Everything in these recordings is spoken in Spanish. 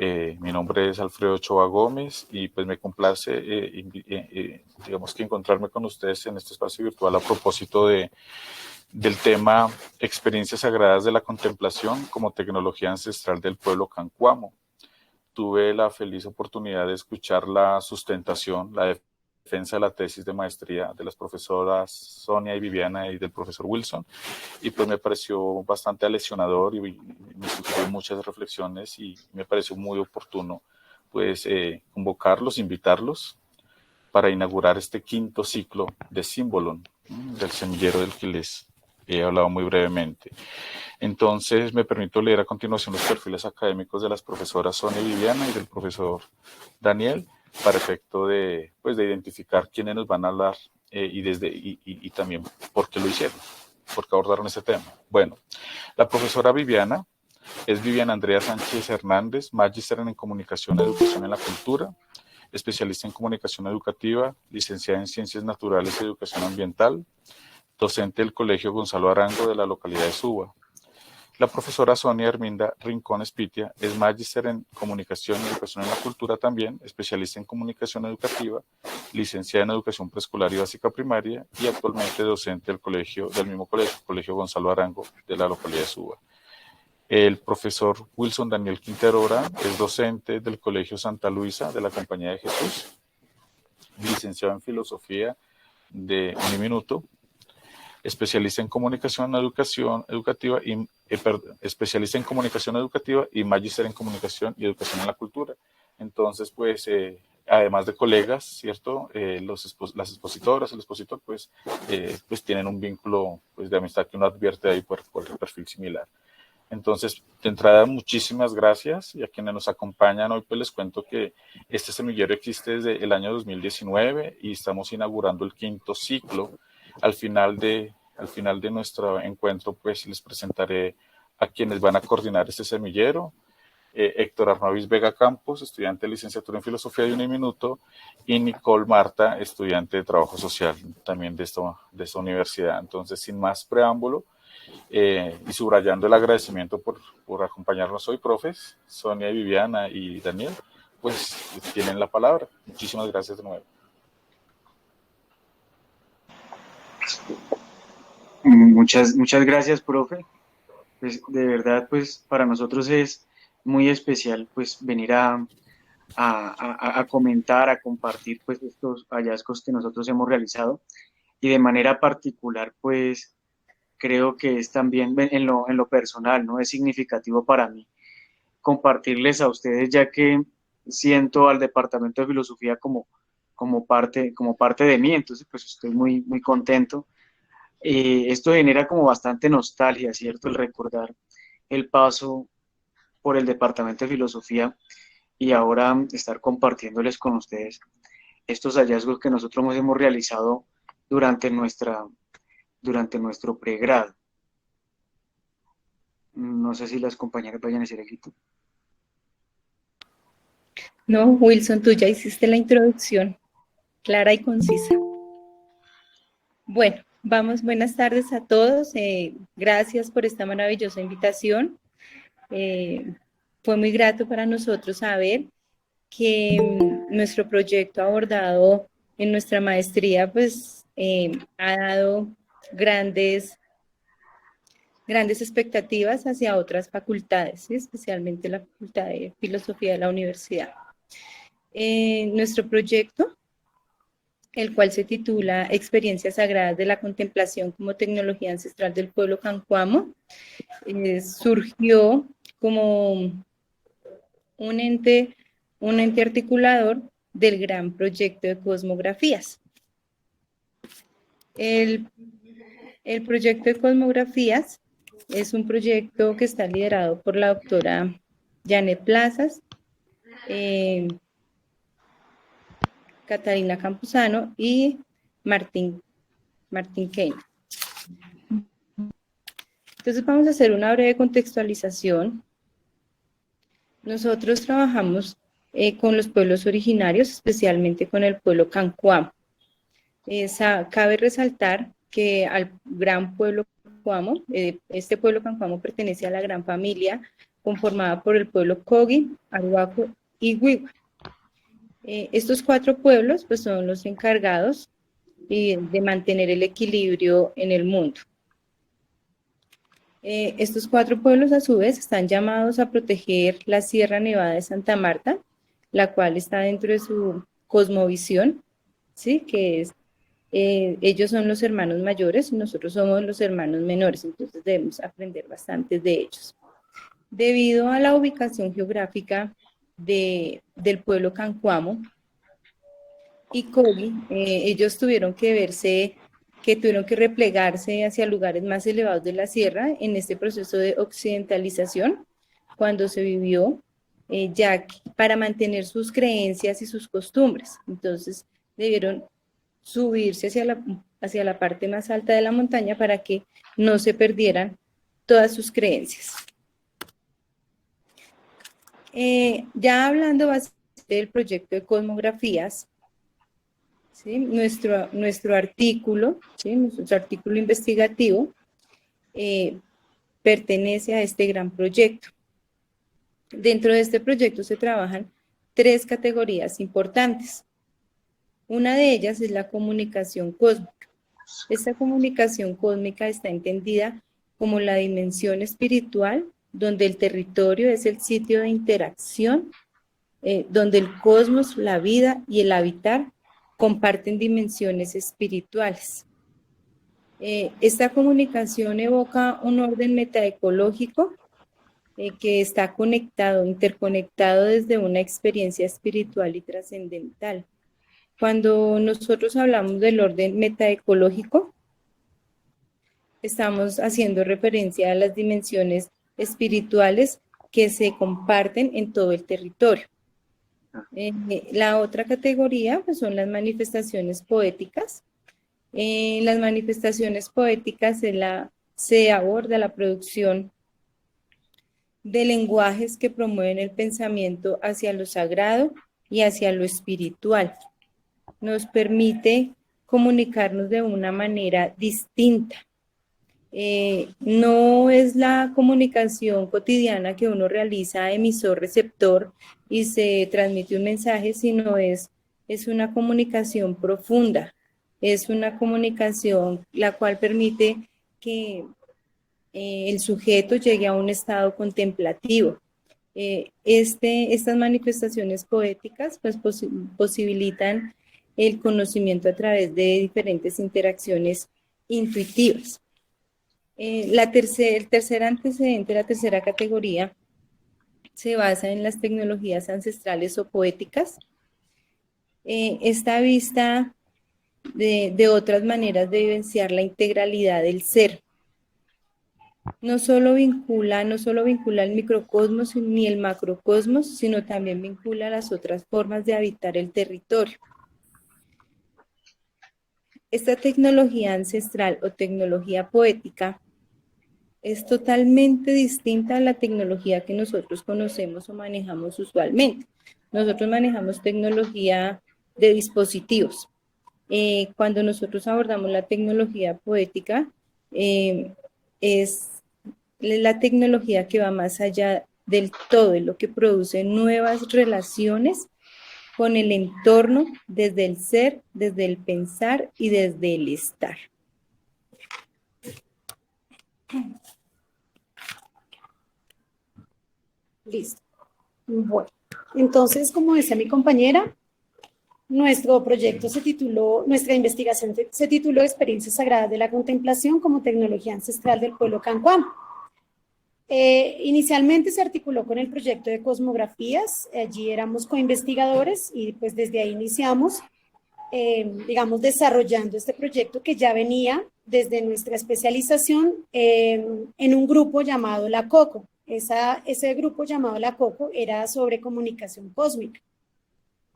Mi nombre es Alfredo Ochoa Gómez y pues me complace, digamos que encontrarme con ustedes en este espacio virtual a propósito del tema Experiencias Sagradas de la Contemplación como tecnología ancestral del pueblo cancuamo. Tuve la feliz oportunidad de escuchar la sustentación, la defensa de la tesis de maestría de las profesoras Sonia y Viviana y del profesor Wilson, y pues me pareció bastante aleccionador y me suscitó muchas reflexiones y me pareció muy oportuno pues convocarlos, invitarlos para inaugurar este quinto ciclo de Símbolon, del semillero del que les he hablado muy brevemente. Entonces me permito leer a continuación los perfiles académicos de las profesoras Sonia y Viviana y del profesor Daniel para efecto de, pues, de identificar quiénes nos van a hablar y también por qué lo hicieron, por qué abordaron este tema. Bueno, la profesora Viviana es Viviana Andrea Sánchez Hernández, magíster en Comunicación, Educación en la Cultura, especialista en Comunicación Educativa, licenciada en Ciencias Naturales y Educación Ambiental, docente del Colegio Gonzalo Arango de la localidad de Suba. La profesora Sonia Herminda Rincón Espitia es magíster en Comunicación y Educación en la Cultura también, especialista en Comunicación Educativa, licenciada en Educación Preescolar y Básica Primaria y actualmente docente del mismo colegio, Colegio Gonzalo Arango de la localidad de Suba. El profesor Wilson Daniel Quintero Orán es docente del Colegio Santa Luisa de la Compañía de Jesús, licenciado en Filosofía de Uniminuto, especialista en comunicación educativa especialista en comunicación educativa y magíster en comunicación y educación en la cultura. Entonces, pues, además de colegas, ¿cierto? Las expositoras, el expositor, pues tienen un vínculo pues, de amistad que uno advierte ahí por el perfil similar. Entonces, de entrada, muchísimas gracias y a quienes nos acompañan hoy, pues les cuento que este semillero existe desde el año 2019 y estamos inaugurando el quinto ciclo. Al final de nuestro encuentro, pues les presentaré a quienes van a coordinar este semillero. Héctor Arnavis Vega Campos, estudiante de licenciatura en Filosofía de Uniminuto, y Nicole Marta, estudiante de Trabajo Social también de esta universidad. Entonces, sin más preámbulo, y subrayando el agradecimiento por acompañarnos hoy, profes, Sonia, Viviana y Daniel, pues tienen la palabra. Muchísimas gracias de nuevo. Muchas gracias, profe. Pues de verdad, pues para nosotros es muy especial pues venir a comentar, a compartir pues estos hallazgos que nosotros hemos realizado y de manera particular pues creo que es también en lo personal, ¿no? Es significativo para mí compartirles a ustedes ya que siento al Departamento de Filosofía como parte de mí, entonces pues estoy muy contento. Esto genera como bastante nostalgia, ¿cierto? El recordar el paso por el Departamento de Filosofía y ahora estar compartiéndoles con ustedes estos hallazgos que nosotros hemos realizado durante nuestro pregrado. No sé si las compañeras vayan a decir algo. No, Wilson, tú ya hiciste la introducción, clara y concisa. Bueno, buenas tardes a todos. Gracias por esta maravillosa invitación. Fue muy grato para nosotros saber que nuestro proyecto abordado en nuestra maestría, pues, ha dado grandes expectativas hacia otras facultades, ¿sí? Especialmente la Facultad de Filosofía de la Universidad. Nuestro proyecto, el cual se titula Experiencias Sagradas de la Contemplación como Tecnología Ancestral del Pueblo Cancuamo, surgió como un ente articulador del gran proyecto de cosmografías. El proyecto de cosmografías es un proyecto que está liderado por la doctora Janet Plazas, Catalina Campuzano y Martín Kane. Entonces vamos a hacer una breve contextualización. Nosotros trabajamos con los pueblos originarios, especialmente con el pueblo cancuamo. Cabe resaltar que al gran pueblo cancuamo, este pueblo cancuamo pertenece a la gran familia conformada por el pueblo Kogi, Arhuaco y Wiwa. Estos 4 pueblos pues, son los encargados de mantener el equilibrio en el mundo. Estos 4 pueblos, a su vez, están llamados a proteger la Sierra Nevada de Santa Marta, la cual está dentro de su cosmovisión, ¿sí? Que es, ellos son los hermanos mayores y nosotros somos los hermanos menores, entonces debemos aprender bastante de ellos. Debido a la ubicación geográfica del pueblo Cancuamo y Kogi, ellos tuvieron que replegarse hacia lugares más elevados de la sierra en este proceso de occidentalización, cuando se vivió, ya para mantener sus creencias y sus costumbres. Entonces, debieron subirse hacia la parte más alta de la montaña para que no se perdieran todas sus creencias. Ya hablando básicamente del proyecto de cosmografías, ¿sí? Nuestro artículo, ¿sí? Nuestro artículo investigativo pertenece a este gran proyecto. Dentro de este proyecto se trabajan 3 categorías importantes. Una de ellas es la comunicación cósmica. Esta comunicación cósmica está entendida como la dimensión espiritual, donde el territorio es el sitio de interacción, donde el cosmos, la vida y el habitar comparten dimensiones espirituales. Esta comunicación evoca un orden metaecológico que está interconectado desde una experiencia espiritual y trascendental. Cuando nosotros hablamos del orden metaecológico, estamos haciendo referencia a las dimensiones espirituales que se comparten en todo el territorio. La otra categoría pues, son las manifestaciones poéticas. En las manifestaciones poéticas se aborda la producción de lenguajes que promueven el pensamiento hacia lo sagrado y hacia lo espiritual. Nos permite comunicarnos de una manera distinta. No es la comunicación cotidiana que uno realiza emisor-receptor y se transmite un mensaje, sino es una comunicación profunda, es una comunicación la cual permite que el sujeto llegue a un estado contemplativo. Estas manifestaciones poéticas pues, posibilitan el conocimiento a través de diferentes interacciones intuitivas. El tercer antecedente, la tercera categoría, se basa en las tecnologías ancestrales o poéticas. Está vista de otras maneras de vivenciar la integralidad del ser. No solo vincula el microcosmos ni el macrocosmos, sino también vincula las otras formas de habitar el territorio. Esta tecnología ancestral o tecnología poética es totalmente distinta a la tecnología que nosotros conocemos o manejamos usualmente. Nosotros manejamos tecnología de dispositivos. Cuando nosotros abordamos la tecnología poética, es la tecnología que va más allá del todo, es lo que produce nuevas relaciones con el entorno, desde el ser, desde el pensar y desde el estar. Listo. Bueno, entonces, como decía mi compañera, nuestra investigación se tituló Experiencias Sagradas de la Contemplación como Tecnología Ancestral del Pueblo Cancuamo. Inicialmente se articuló con el proyecto de cosmografías, allí éramos coinvestigadores y pues desde ahí iniciamos, digamos, desarrollando este proyecto que ya venía desde nuestra especialización en un grupo llamado La Coco. Ese grupo llamado La Coco era sobre comunicación cósmica.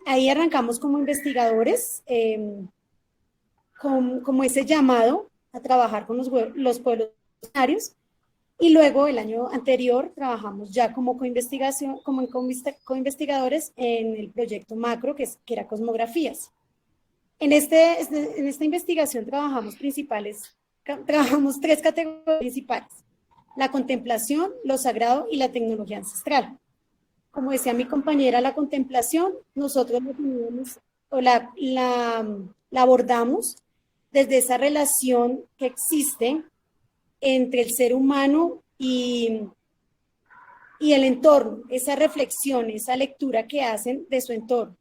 Ahí arrancamos como investigadores, como ese llamado a trabajar con los pueblos originarios. Y luego, el año anterior, trabajamos ya como coinvestigadores en el proyecto macro, que era cosmografías. En esta investigación trabajamos 3 categorías principales. la contemplación, lo sagrado y la tecnología ancestral. Como decía mi compañera, la contemplación, nosotros la teníamos, o la abordamos desde esa relación que existe entre el ser humano y el entorno, esa reflexión, esa lectura que hacen de su entorno.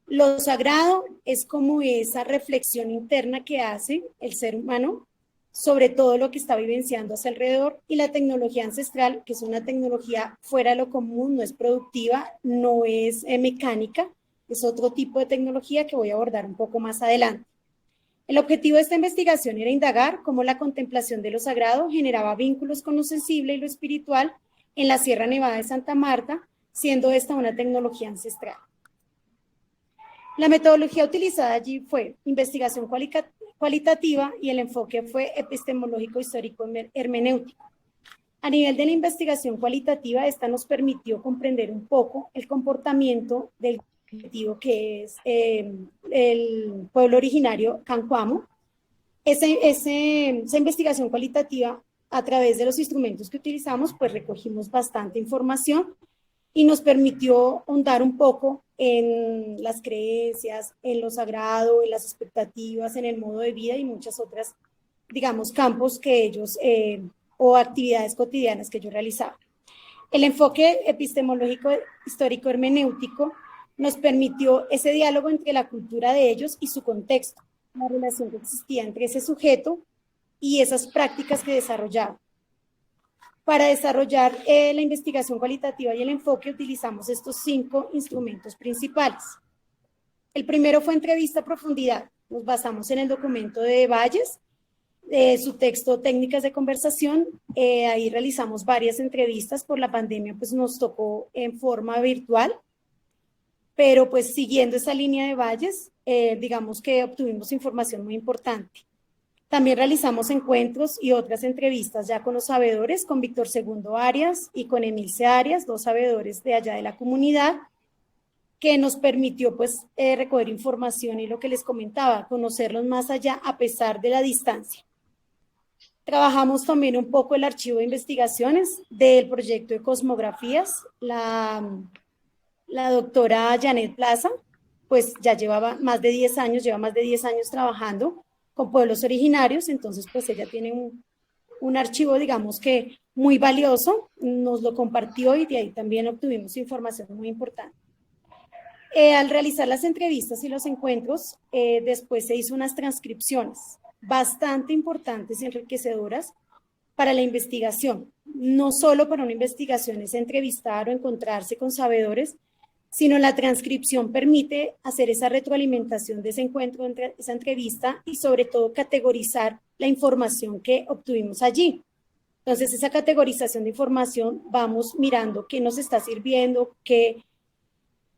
Lo sagrado es como esa reflexión interna que hace el ser humano sobre todo lo que está vivenciando a su alrededor, y la tecnología ancestral, que es una tecnología fuera de lo común, no es productiva, no es mecánica, es otro tipo de tecnología que voy a abordar un poco más adelante. El objetivo de esta investigación era indagar cómo la contemplación de lo sagrado generaba vínculos con lo sensible y lo espiritual en la Sierra Nevada de Santa Marta, siendo esta una tecnología ancestral. La metodología utilizada allí fue investigación cualitativa y el enfoque fue epistemológico, histórico, hermenéutico. A nivel de la investigación cualitativa, esta nos permitió comprender un poco el comportamiento del colectivo que es el pueblo originario Cancuamo. Esa investigación cualitativa, a través de los instrumentos que utilizamos, pues recogimos bastante información y nos permitió ahondar un poco en las creencias, en lo sagrado, en las expectativas, en el modo de vida y muchas otras, digamos, campos que ellos, o actividades cotidianas que yo realizaba. El enfoque epistemológico, histórico, hermenéutico nos permitió ese diálogo entre la cultura de ellos y su contexto, la relación que existía entre ese sujeto y esas prácticas que desarrollaba. Para desarrollar la investigación cualitativa y el enfoque utilizamos estos 5 instrumentos principales. El primero fue entrevista a profundidad. Nos basamos en el documento de Valles, su texto Técnicas de conversación. Ahí realizamos varias entrevistas. Por la pandemia pues nos tocó en forma virtual, pero pues siguiendo esa línea de Valles, digamos que obtuvimos información muy importante. También realizamos encuentros y otras entrevistas ya con los sabedores, con Víctor Segundo Arias y con Emilce Arias, 2 sabedores de allá de la comunidad, que nos permitió pues recoger información y lo que les comentaba, conocerlos más allá a pesar de la distancia. Trabajamos también un poco el archivo de investigaciones del proyecto de cosmografías. La doctora Janet Plaza, pues ya lleva más de 10 años trabajando con pueblos originarios, entonces pues ella tiene un archivo, digamos que muy valioso, nos lo compartió y de ahí también obtuvimos información muy importante. Al realizar las entrevistas y los encuentros, después se hizo unas transcripciones bastante importantes y enriquecedoras para la investigación. No solo para una investigación es entrevistar o encontrarse con sabedores, sino la transcripción permite hacer esa retroalimentación de ese encuentro, esa entrevista y sobre todo categorizar la información que obtuvimos allí. Entonces, esa categorización de información, vamos mirando qué nos está sirviendo, qué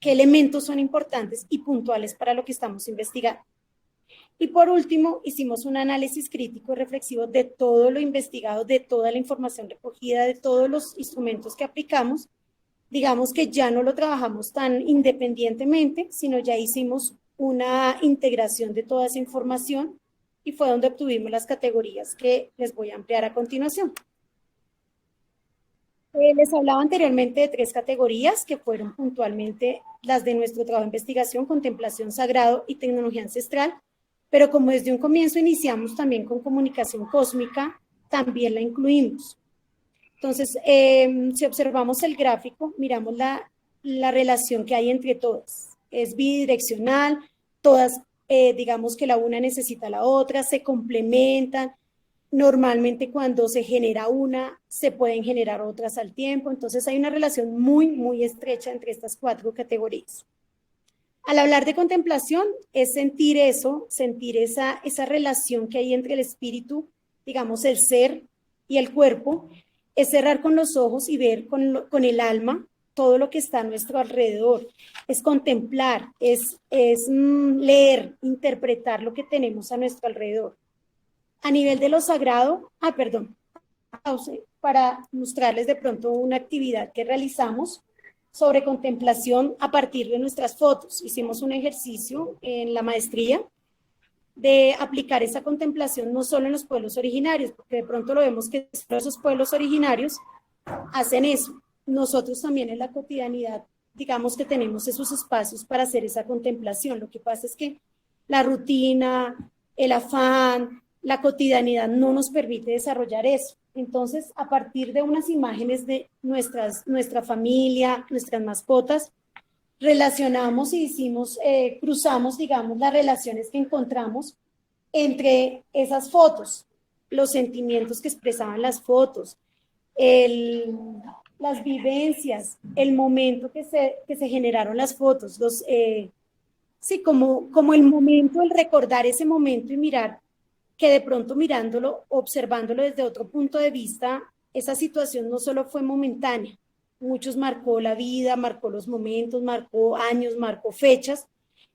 elementos son importantes y puntuales para lo que estamos investigando. Y por último, hicimos un análisis crítico y reflexivo de todo lo investigado, de toda la información recogida, de todos los instrumentos que aplicamos. Digamos que ya no lo trabajamos tan independientemente, sino ya hicimos una integración de toda esa información y fue donde obtuvimos las categorías que les voy a ampliar a continuación. Les hablaba anteriormente de 3 categorías que fueron puntualmente las de nuestro trabajo de investigación, contemplación, sagrado y tecnología ancestral, pero como desde un comienzo iniciamos también con comunicación cósmica, también la incluimos. Entonces, si observamos el gráfico, miramos la relación que hay entre todas. Es bidireccional, todas, digamos que la una necesita a la otra, se complementan. Normalmente cuando se genera una, se pueden generar otras al tiempo. Entonces, hay una relación muy, muy estrecha entre estas 4 categorías. Al hablar de contemplación, es sentir eso, sentir esa relación que hay entre el espíritu, digamos, el ser y el cuerpo. Es cerrar con los ojos y ver con el alma todo lo que está a nuestro alrededor. Es contemplar, es leer, interpretar lo que tenemos a nuestro alrededor. A nivel de lo sagrado, para mostrarles de pronto una actividad que realizamos sobre contemplación a partir de nuestras fotos. Hicimos un ejercicio en la maestría de aplicar esa contemplación no solo en los pueblos originarios, porque de pronto lo vemos que esos pueblos originarios hacen eso. Nosotros también en la cotidianidad, digamos que tenemos esos espacios para hacer esa contemplación. Lo que pasa es que la rutina, el afán, la cotidianidad no nos permite desarrollar eso. Entonces, a partir de unas imágenes de nuestra familia, nuestras mascotas, relacionamos y cruzamos, digamos, las relaciones que encontramos entre esas fotos, los sentimientos que expresaban las fotos, las vivencias, el momento que se generaron las fotos, sí, como el momento, el recordar ese momento y mirar que de pronto mirándolo, observándolo desde otro punto de vista, esa situación no solo fue momentánea, muchos marcó la vida, marcó los momentos, marcó años, marcó fechas.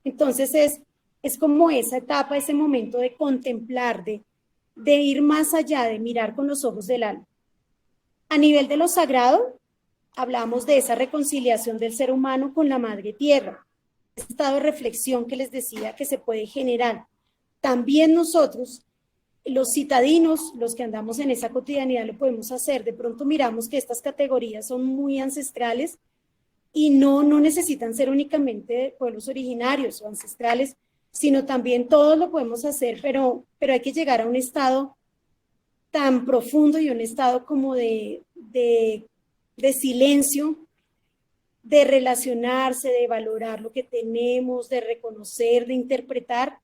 Entonces es como esa etapa, ese momento de contemplar, de ir más allá, de mirar con los ojos del alma. A nivel de lo sagrado, hablamos de esa reconciliación del ser humano con la madre tierra, ese estado de reflexión que les decía que se puede generar. También nosotros, los citadinos, los que andamos en esa cotidianidad, lo podemos hacer. De pronto miramos que estas categorías son muy ancestrales y no necesitan ser únicamente de pueblos originarios o ancestrales, sino también todos lo podemos hacer, pero hay que llegar a un estado tan profundo y un estado como de silencio, de relacionarse, de valorar lo que tenemos, de reconocer, de interpretar,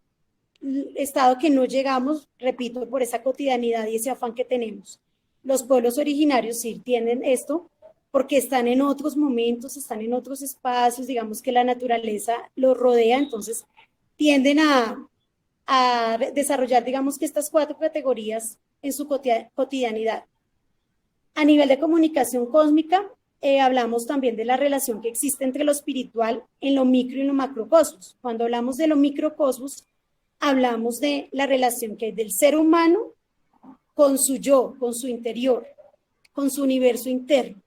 estado que no llegamos, repito, por esa cotidianidad y ese afán que tenemos. Los pueblos originarios sí tienen esto porque están en otros momentos, están en otros espacios, digamos que la naturaleza los rodea, entonces tienden a desarrollar, digamos que estas 4 categorías en su cotidianidad. A nivel de comunicación cósmica, hablamos también de la relación que existe entre lo espiritual en lo micro y lo macrocosmos. Cuando hablamos de lo microcosmos, hablamos de la relación que hay del ser humano con su yo, con su interior, con su universo interno.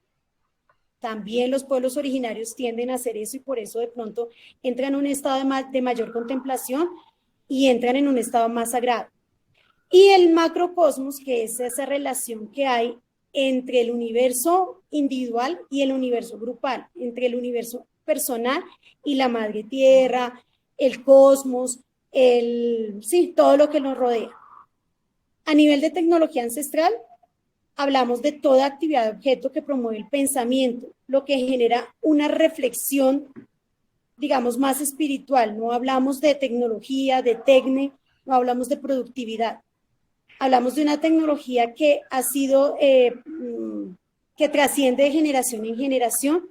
También los pueblos originarios tienden a hacer eso y por eso de pronto entran en un estado de mayor contemplación y entran en un estado más sagrado. Y el macrocosmos, que es esa relación que hay entre el universo individual y el universo grupal, entre el universo personal y la madre tierra, el cosmos, todo lo que nos rodea. A nivel de tecnología ancestral, hablamos de toda actividad de objeto que promueve el pensamiento, lo que genera una reflexión, digamos, más espiritual. No hablamos de tecnología, de no hablamos de productividad. Hablamos de una tecnología que ha sido, que trasciende de generación en generación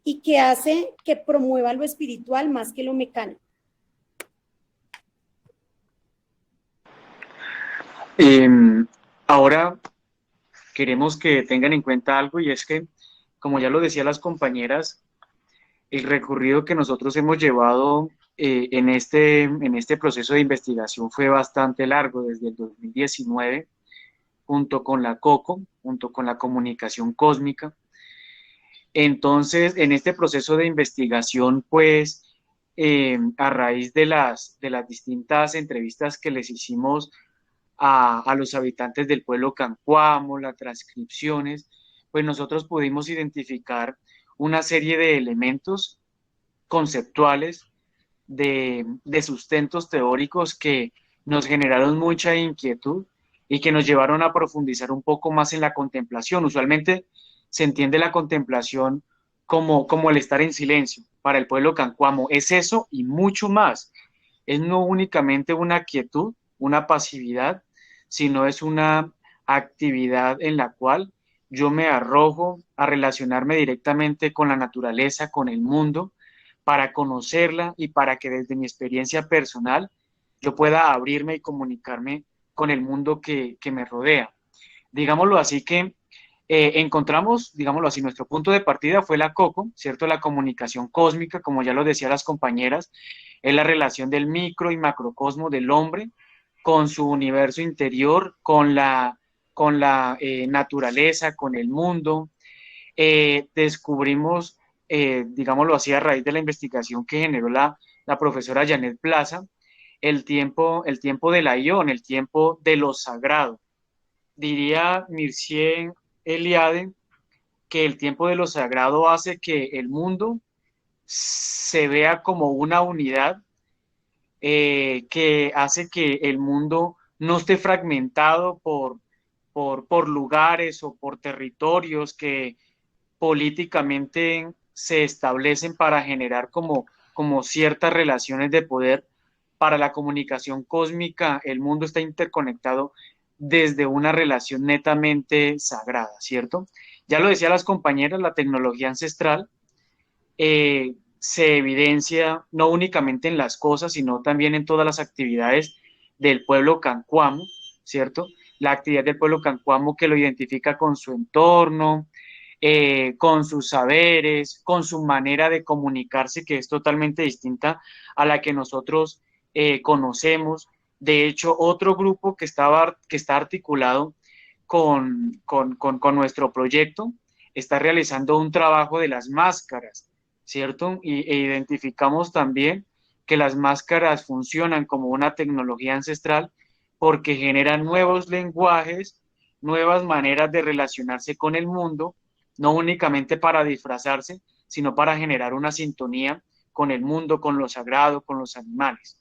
y que hace que promueva lo espiritual más que lo mecánico. Ahora queremos que tengan en cuenta algo y es que, como ya lo decían las compañeras, el recorrido que nosotros hemos llevado en este proceso de investigación fue bastante largo, desde el 2019, junto con la COCO, junto con la comunicación cósmica. Entonces, en este proceso de investigación, pues, a raíz de las distintas entrevistas que les hicimos a los habitantes del pueblo Cancuamo, las transcripciones, pues nosotros pudimos identificar una serie de elementos conceptuales, de sustentos teóricos que nos generaron mucha inquietud y que nos llevaron a profundizar un poco más en la contemplación. Usualmente se entiende la contemplación como el estar en silencio. Para el pueblo Cancuamo es eso y mucho más. Es no únicamente una quietud, una pasividad, sino es una actividad en la cual yo me arrojo a relacionarme directamente con la naturaleza, con el mundo, para conocerla y para que desde mi experiencia personal yo pueda abrirme y comunicarme con el mundo que me rodea. Digámoslo así que encontramos, digámoslo así, nuestro punto de partida fue la COCO, ¿cierto? La comunicación cósmica, como ya lo decían las compañeras, es la relación del micro y macrocosmos del hombre con su universo interior, con la naturaleza, con el mundo. Descubrimos, digámoslo así, a raíz de la investigación que generó la profesora Janet Plaza, el tiempo del Aion, el tiempo de lo sagrado. Diría Mircea Eliade que el tiempo de lo sagrado hace que el mundo se vea como una unidad, que hace que el mundo no esté fragmentado por lugares o por territorios que políticamente se establecen para generar como ciertas relaciones de poder. Para la comunicación cósmica, el mundo está interconectado desde una relación netamente sagrada, ¿cierto? Ya lo decía las compañeras, la tecnología ancestral se evidencia no únicamente en las cosas, sino también en todas las actividades del pueblo cancuamo, ¿cierto? La actividad del pueblo cancuamo que lo identifica con su entorno, con sus saberes, con su manera de comunicarse, que es totalmente distinta a la que nosotros conocemos. De hecho, otro grupo que está articulado con nuestro proyecto está realizando un trabajo de las máscaras, ¿cierto? E identificamos también que las máscaras funcionan como una tecnología ancestral porque generan nuevos lenguajes, nuevas maneras de relacionarse con el mundo, no únicamente para disfrazarse, sino para generar una sintonía con el mundo, con lo sagrado, con los animales.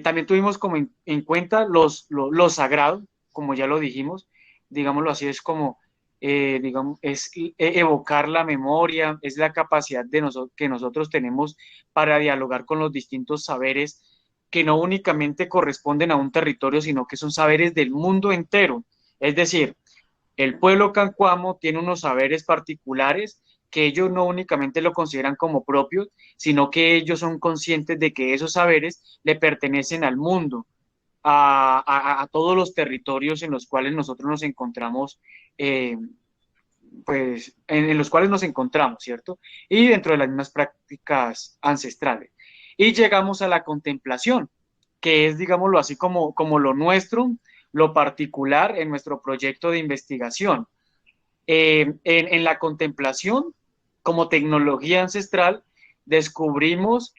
También tuvimos como en cuenta lo sagrado, como ya lo dijimos, digámoslo así, es como, digamos, es evocar la memoria, es la capacidad que nosotros tenemos para dialogar con los distintos saberes que no únicamente corresponden a un territorio, sino que son saberes del mundo entero. Es decir, el pueblo cancuamo tiene unos saberes particulares que ellos no únicamente lo consideran como propios, sino que ellos son conscientes de que esos saberes le pertenecen al mundo, a todos los territorios en los cuales nosotros nos encontramos, pues en los cuales nos encontramos, ¿cierto? Y dentro de las mismas prácticas ancestrales. Y llegamos a la contemplación, que es, digámoslo así, como lo nuestro, lo particular en nuestro proyecto de investigación. En la contemplación, como tecnología ancestral, descubrimos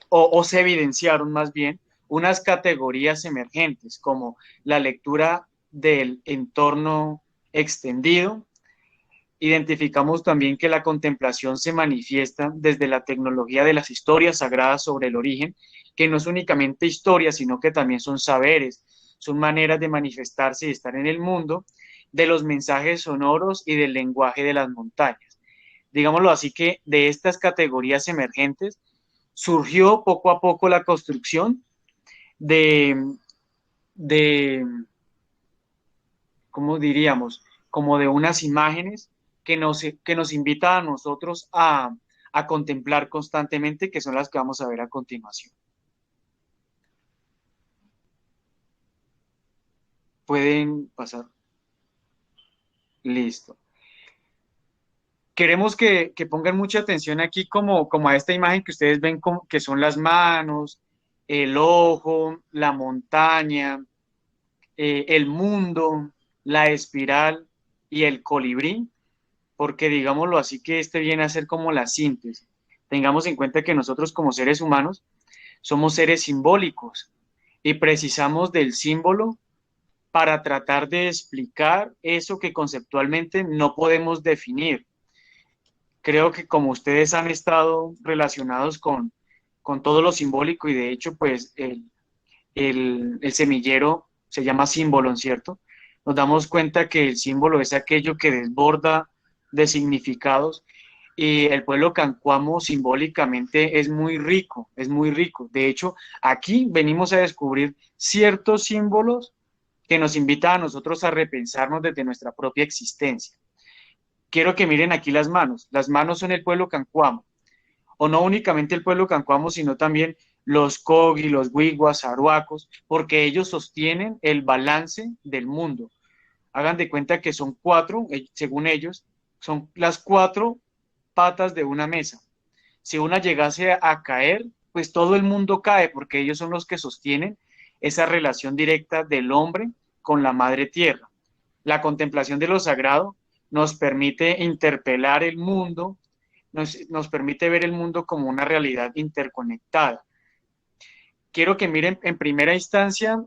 o se evidenciaron más bien unas categorías emergentes como la lectura del entorno extendido. Identificamos también que la contemplación se manifiesta desde la tecnología de las historias sagradas sobre el origen, que no es únicamente historia, sino que también son saberes, son maneras de manifestarse y estar en el mundo, de los mensajes sonoros y del lenguaje de las montañas. Digámoslo así, que de estas categorías emergentes surgió poco a poco la construcción de ¿cómo diríamos? Como de unas imágenes que nos invita a nosotros a contemplar constantemente, que son las que vamos a ver a continuación. Pueden pasar. Listo. Queremos que pongan mucha atención aquí como a esta imagen que ustedes ven, que son las manos, el ojo, la montaña, el mundo, la espiral y el colibrí, porque digámoslo así, que este viene a ser como la síntesis. Tengamos en cuenta que nosotros como seres humanos somos seres simbólicos y precisamos del símbolo para tratar de explicar eso que conceptualmente no podemos definir. Creo que como ustedes han estado relacionados con todo lo simbólico, y de hecho pues el semillero se llama símbolo, ¿cierto? Nos damos cuenta que el símbolo es aquello que desborda de significados, y el pueblo cancuamo simbólicamente es muy rico, es muy rico. De hecho, aquí venimos a descubrir ciertos símbolos que nos invitan a nosotros a repensarnos desde nuestra propia existencia. Quiero que miren aquí las manos. Las manos son el pueblo cancuamo, o no únicamente el pueblo cancuamo, sino también los Kogi, los Wiguas, Aruacos, porque ellos sostienen el balance del mundo. Hagan de cuenta que son cuatro, según ellos, son las cuatro patas de una mesa. Si una llegase a caer, pues todo el mundo cae, porque ellos son los que sostienen esa relación directa del hombre con la madre tierra. La contemplación de lo sagrado nos permite interpelar el mundo, nos permite ver el mundo como una realidad interconectada. quiero que miren en primera instancia,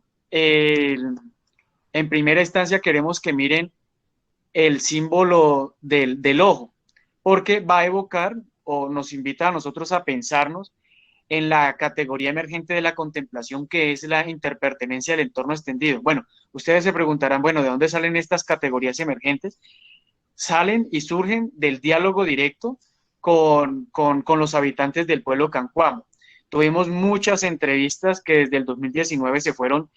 queremos que miren el símbolo del ojo, porque va a evocar o nos invita a nosotros a pensarnos en la categoría emergente de la contemplación, que es la interpertenencia del entorno extendido. Bueno, ustedes se preguntarán, bueno, ¿de dónde salen estas categorías emergentes? Salen y surgen del diálogo directo con los habitantes del pueblo Cancuamo. Tuvimos muchas entrevistas que desde el 2019 se fueron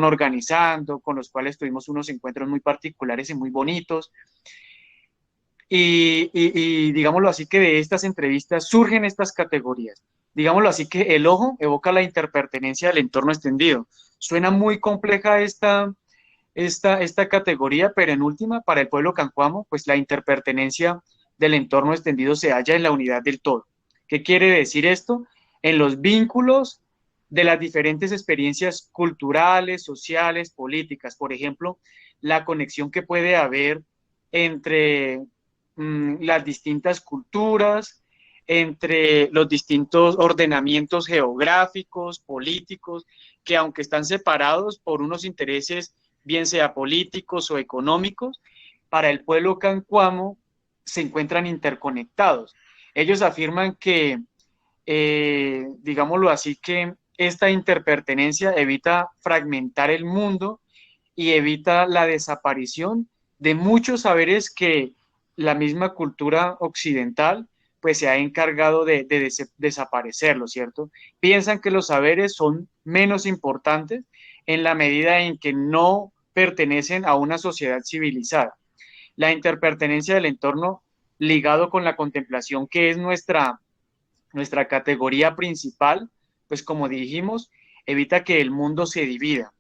organizando, con los cuales tuvimos unos encuentros muy particulares y muy bonitos. Y digámoslo así, que de estas entrevistas surgen estas categorías. Digámoslo así, que el ojo evoca la interpertenencia del entorno extendido. Suena muy compleja esta categoría, pero en última, para el pueblo Cancuamo, pues la interpertenencia del entorno extendido se halla en la unidad del todo. ¿Qué quiere decir esto? En los vínculos de las diferentes experiencias culturales, sociales, políticas. Por ejemplo, la conexión que puede haber entre las distintas culturas, entre los distintos ordenamientos geográficos, políticos, que aunque están separados por unos intereses, bien sea políticos o económicos, para el pueblo Cancuamo se encuentran interconectados. Ellos afirman que, digámoslo así, que esta interpertenencia evita fragmentar el mundo y evita la desaparición de muchos saberes que la misma cultura occidental pues se ha encargado de desaparecerlo, ¿cierto? Piensan que los saberes son menos importantes en la medida en que no pertenecen a una sociedad civilizada. La interpertenencia del entorno ligado con la contemplación, que es nuestra categoría principal, pues como dijimos, evita que el mundo se divida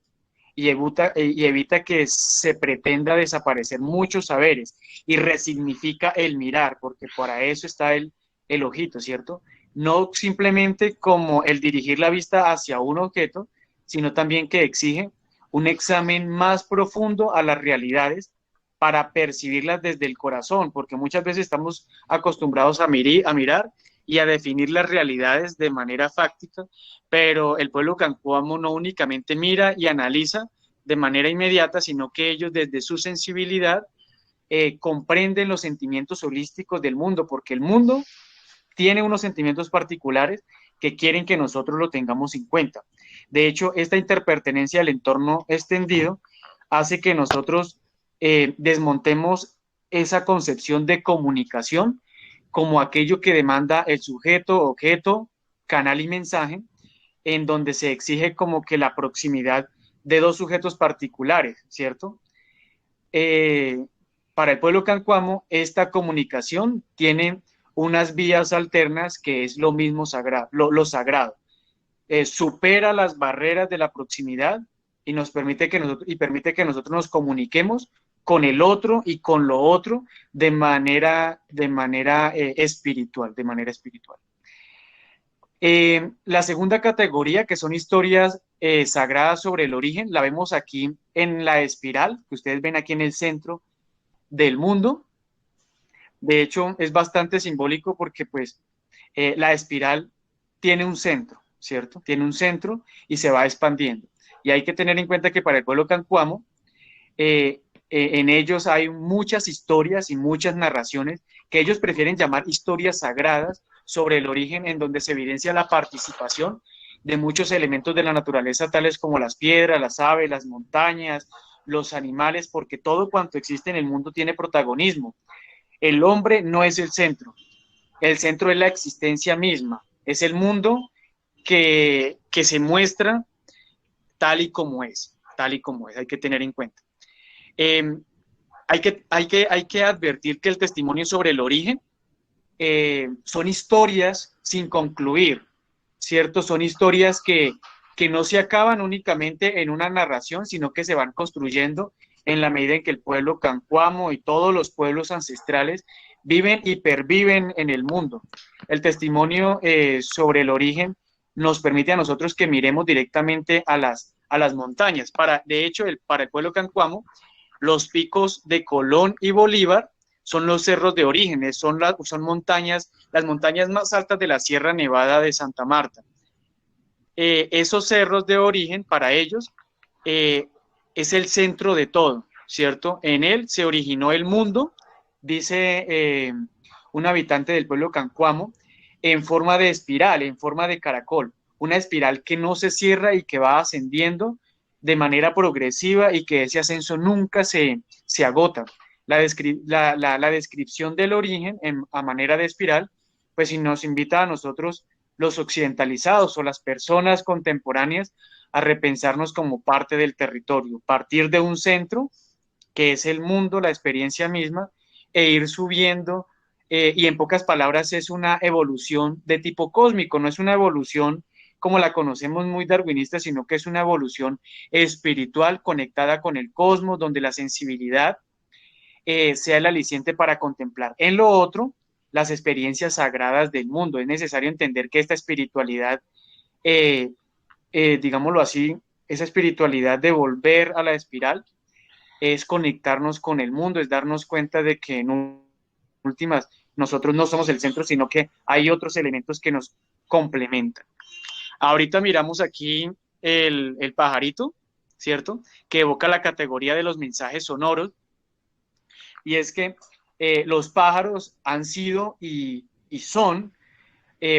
y evita que se pretenda desaparecer muchos saberes y resignifica el mirar, porque para eso está el ojito, ¿cierto? No simplemente como el dirigir la vista hacia un objeto, sino también que exige un examen más profundo a las realidades para percibirlas desde el corazón, porque muchas veces estamos acostumbrados a mirar y a definir las realidades de manera fáctica, pero el pueblo Cancuamo no únicamente mira y analiza de manera inmediata, sino que ellos desde su sensibilidad comprenden los sentimientos holísticos del mundo, porque el mundo tiene unos sentimientos particulares que quieren que nosotros lo tengamos en cuenta. De hecho, esta interpertenencia al entorno extendido hace que nosotros desmontemos esa concepción de comunicación como aquello que demanda el sujeto, objeto, canal y mensaje, en donde se exige como que la proximidad de dos sujetos particulares, ¿cierto? Para el pueblo Cancuamo, esta comunicación tiene unas vías alternas que es lo mismo sagrado, lo sagrado. Supera las barreras de la proximidad y permite que nosotros nos comuniquemos con el otro y con lo otro de manera espiritual, La segunda categoría, que son historias sagradas sobre el origen, la vemos aquí en la espiral, que ustedes ven aquí en el centro del mundo. De hecho, es bastante simbólico porque pues la espiral tiene un centro, ¿cierto? Tiene un centro y se va expandiendo. Y hay que tener en cuenta que para el pueblo Cancuamo, en ellos hay muchas historias y muchas narraciones que ellos prefieren llamar historias sagradas sobre el origen, en donde se evidencia la participación de muchos elementos de la naturaleza, tales como las piedras, las aves, las montañas, los animales, porque todo cuanto existe en el mundo tiene protagonismo. El hombre no es el centro es la existencia misma, es el mundo que se muestra tal y como es, hay que tener en cuenta. Hay que advertir que el testimonio sobre el origen son historias sin concluir, ¿cierto? Son historias que no se acaban únicamente en una narración, sino que se van construyendo en la medida en que el pueblo Cancuamo y todos los pueblos ancestrales viven y perviven en el mundo. El testimonio sobre el origen nos permite a nosotros que miremos directamente a las montañas. De hecho, para el pueblo Cancuamo, los picos de Colón y Bolívar son los cerros de orígenes, son las montañas más altas de la Sierra Nevada de Santa Marta. esos cerros de origen para ellos es el centro de todo, ¿cierto? En él se originó el mundo, dice un habitante del pueblo Cancuamo, en forma de espiral, en forma de caracol, una espiral que no se cierra y que va ascendiendo de manera progresiva y que ese ascenso nunca se agota. La descripción del origen a manera de espiral, pues si nos invita a nosotros, los occidentalizados o las personas contemporáneas, a repensarnos como parte del territorio, partir de un centro que es el mundo, la experiencia misma, e ir subiendo, y en pocas palabras es una evolución de tipo cósmico, no es una evolución como la conocemos muy darwinista, sino que es una evolución espiritual conectada con el cosmos, donde la sensibilidad sea el aliciente para contemplar. En lo otro, las experiencias sagradas del mundo. Es necesario entender que esta espiritualidad, digámoslo así, esa espiritualidad de volver a la espiral, es conectarnos con el mundo, es darnos cuenta de que en últimas nosotros no somos el centro, sino que hay otros elementos que nos complementan. Ahorita miramos aquí el pajarito, ¿cierto? Que evoca la categoría de los mensajes sonoros, y es que los pájaros han sido y son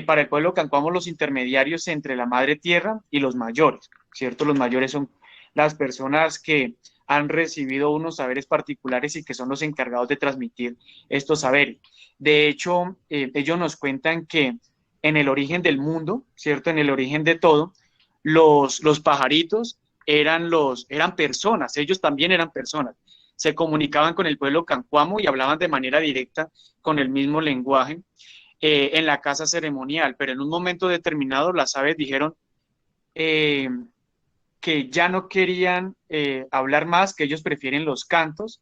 para el pueblo Cancuamo los intermediarios entre la madre tierra y los mayores, ¿cierto? Los mayores son las personas que han recibido unos saberes particulares y que son los encargados de transmitir estos saberes. De hecho, ellos nos cuentan que en el origen del mundo, ¿cierto? En el origen de todo, los pajaritos eran personas, ellos también eran personas. Se comunicaban con el pueblo Cancuamo y hablaban de manera directa con el mismo lenguaje en la casa ceremonial, pero en un momento determinado las aves dijeron que ya no querían hablar más, que ellos prefieren los cantos,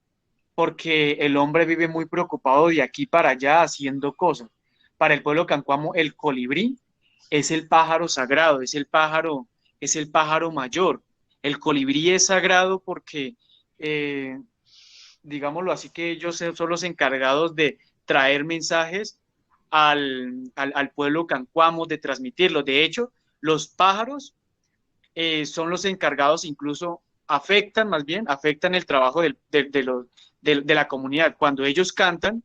porque el hombre vive muy preocupado de aquí para allá haciendo cosas. Para el pueblo Cancuamo, el colibrí es el pájaro sagrado, es el pájaro mayor. El colibrí es sagrado porque, digámoslo así, que ellos son los encargados de traer mensajes al pueblo Cancuamo, de transmitirlos. De hecho, los pájaros son los encargados, incluso afectan el trabajo de la comunidad. Cuando ellos cantan,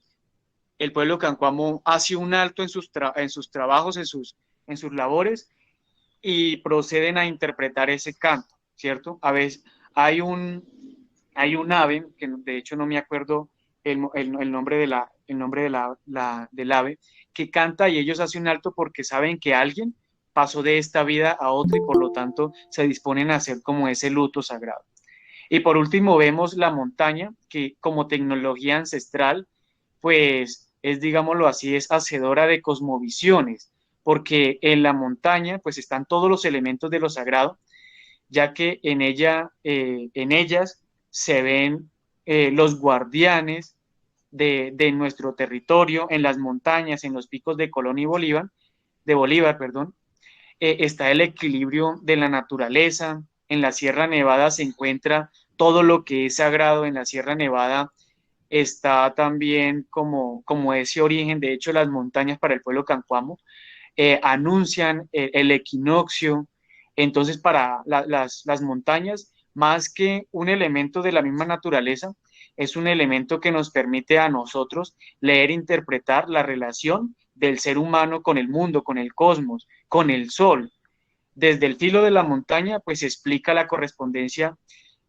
el pueblo Cancuamo hace un alto en sus trabajos, en sus labores, y proceden a interpretar ese canto, ¿cierto? A veces hay un ave, que de hecho no me acuerdo el nombre del ave, que canta y ellos hacen un alto porque saben que alguien pasó de esta vida a otra y por lo tanto se disponen a hacer como ese luto sagrado. Y por último vemos la montaña, que como tecnología ancestral, pues es, digámoslo así, es hacedora de cosmovisiones, porque en la montaña pues están todos los elementos de lo sagrado, ya que en ellas se ven los guardianes de nuestro territorio, en las montañas, en los picos de Colón y Bolívar, está el equilibrio de la naturaleza. En la Sierra Nevada se encuentra todo lo que es sagrado. En la Sierra Nevada está también como ese origen. De hecho, las montañas para el pueblo Cancuamo anuncian el equinoccio. Entonces, para las montañas, más que un elemento de la misma naturaleza, es un elemento que nos permite a nosotros leer e interpretar la relación del ser humano con el mundo, con el cosmos, con el sol. Desde el filo de la montaña, pues se explica la correspondencia,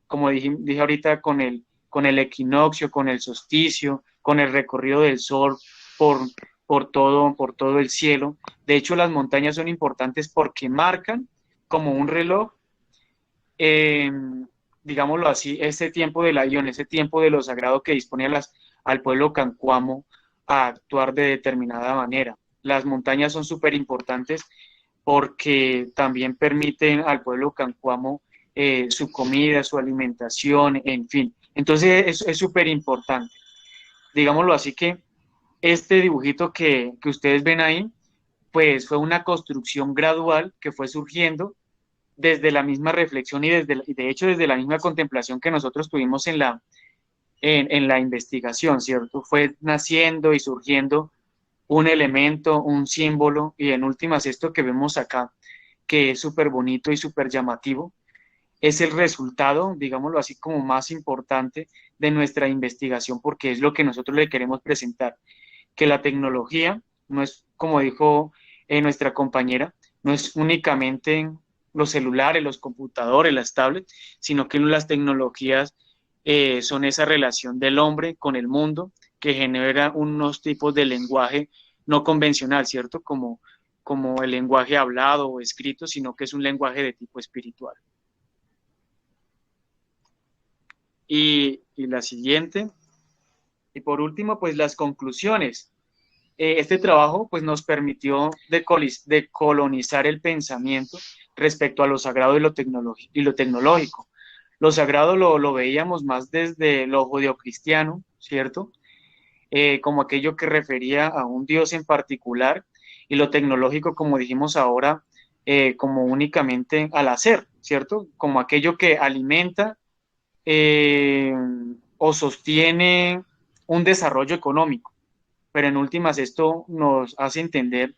como dije ahorita, con el equinoccio, con el solsticio, con el recorrido del sol por todo el cielo. De hecho, las montañas son importantes porque marcan como un reloj, digámoslo así, este tiempo del ayón, ese tiempo de lo sagrado que dispone al pueblo Cancuamo a actuar de determinada manera. Las montañas son súper importantes porque también permiten al pueblo Cancuamo su comida, su alimentación, en fin. Entonces es súper importante. Digámoslo así, que este dibujito que ustedes ven ahí, pues fue una construcción gradual que fue surgiendo desde la misma reflexión y de hecho desde la misma contemplación que nosotros tuvimos en la investigación, ¿cierto? Fue naciendo y surgiendo un elemento, un símbolo, y en últimas esto que vemos acá, que es súper bonito y súper llamativo, es el resultado, digámoslo así, como más importante de nuestra investigación, porque es lo que nosotros le queremos presentar, que la tecnología no es, como dijo nuestra compañera, no es únicamente los celulares, los computadores, las tablets, sino que las tecnologías son esa relación del hombre con el mundo que genera unos tipos de lenguaje no convencional, ¿cierto? Como el lenguaje hablado o escrito, sino que es un lenguaje de tipo espiritual. Y la siguiente, y por último, pues las conclusiones. Este trabajo pues, nos permitió decolonizar el pensamiento respecto a lo sagrado y lo tecnológico. Lo sagrado lo veíamos más desde lo judeocristiano, ¿cierto? Como aquello que refería a un Dios en particular, y lo tecnológico, como dijimos ahora, como únicamente al hacer, ¿cierto? Como aquello que alimenta eh, o sostiene un desarrollo económico, pero en últimas esto nos hace entender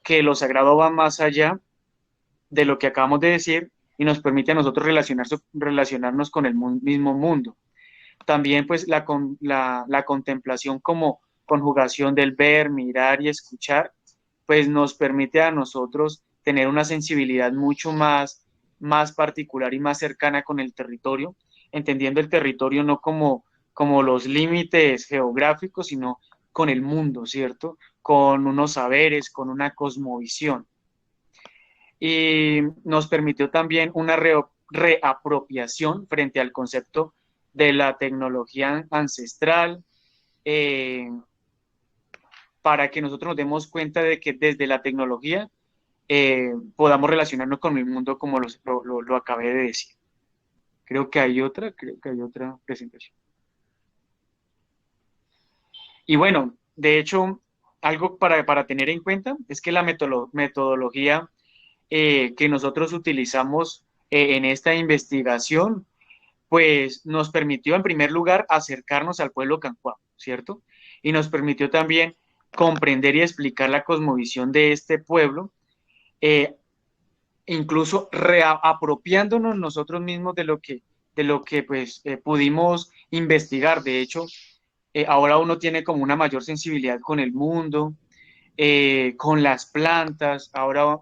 que lo sagrado va más allá de lo que acabamos de decir y nos permite a nosotros relacionarnos con el mismo mundo. También pues la contemplación como conjugación del ver, mirar y escuchar, pues nos permite a nosotros tener una sensibilidad mucho más particular y más cercana con el territorio, entendiendo el territorio no como los límites geográficos, sino con el mundo, ¿cierto? Con unos saberes, con una cosmovisión. Y nos permitió también una reapropiación frente al concepto de la tecnología ancestral, eh, para que nosotros nos demos cuenta de que desde la tecnología podamos relacionarnos con el mundo como lo acabé de decir. Creo que hay otra presentación. Y bueno, de hecho, algo para tener en cuenta es que la metodología que nosotros utilizamos en esta investigación, pues nos permitió en primer lugar acercarnos al pueblo cancuá, ¿cierto? Y nos permitió también comprender y explicar la cosmovisión de este pueblo, eh, incluso reapropiándonos nosotros mismos de lo que pues pudimos investigar. De hecho, ahora uno tiene como una mayor sensibilidad con el mundo, con las plantas. Ahora,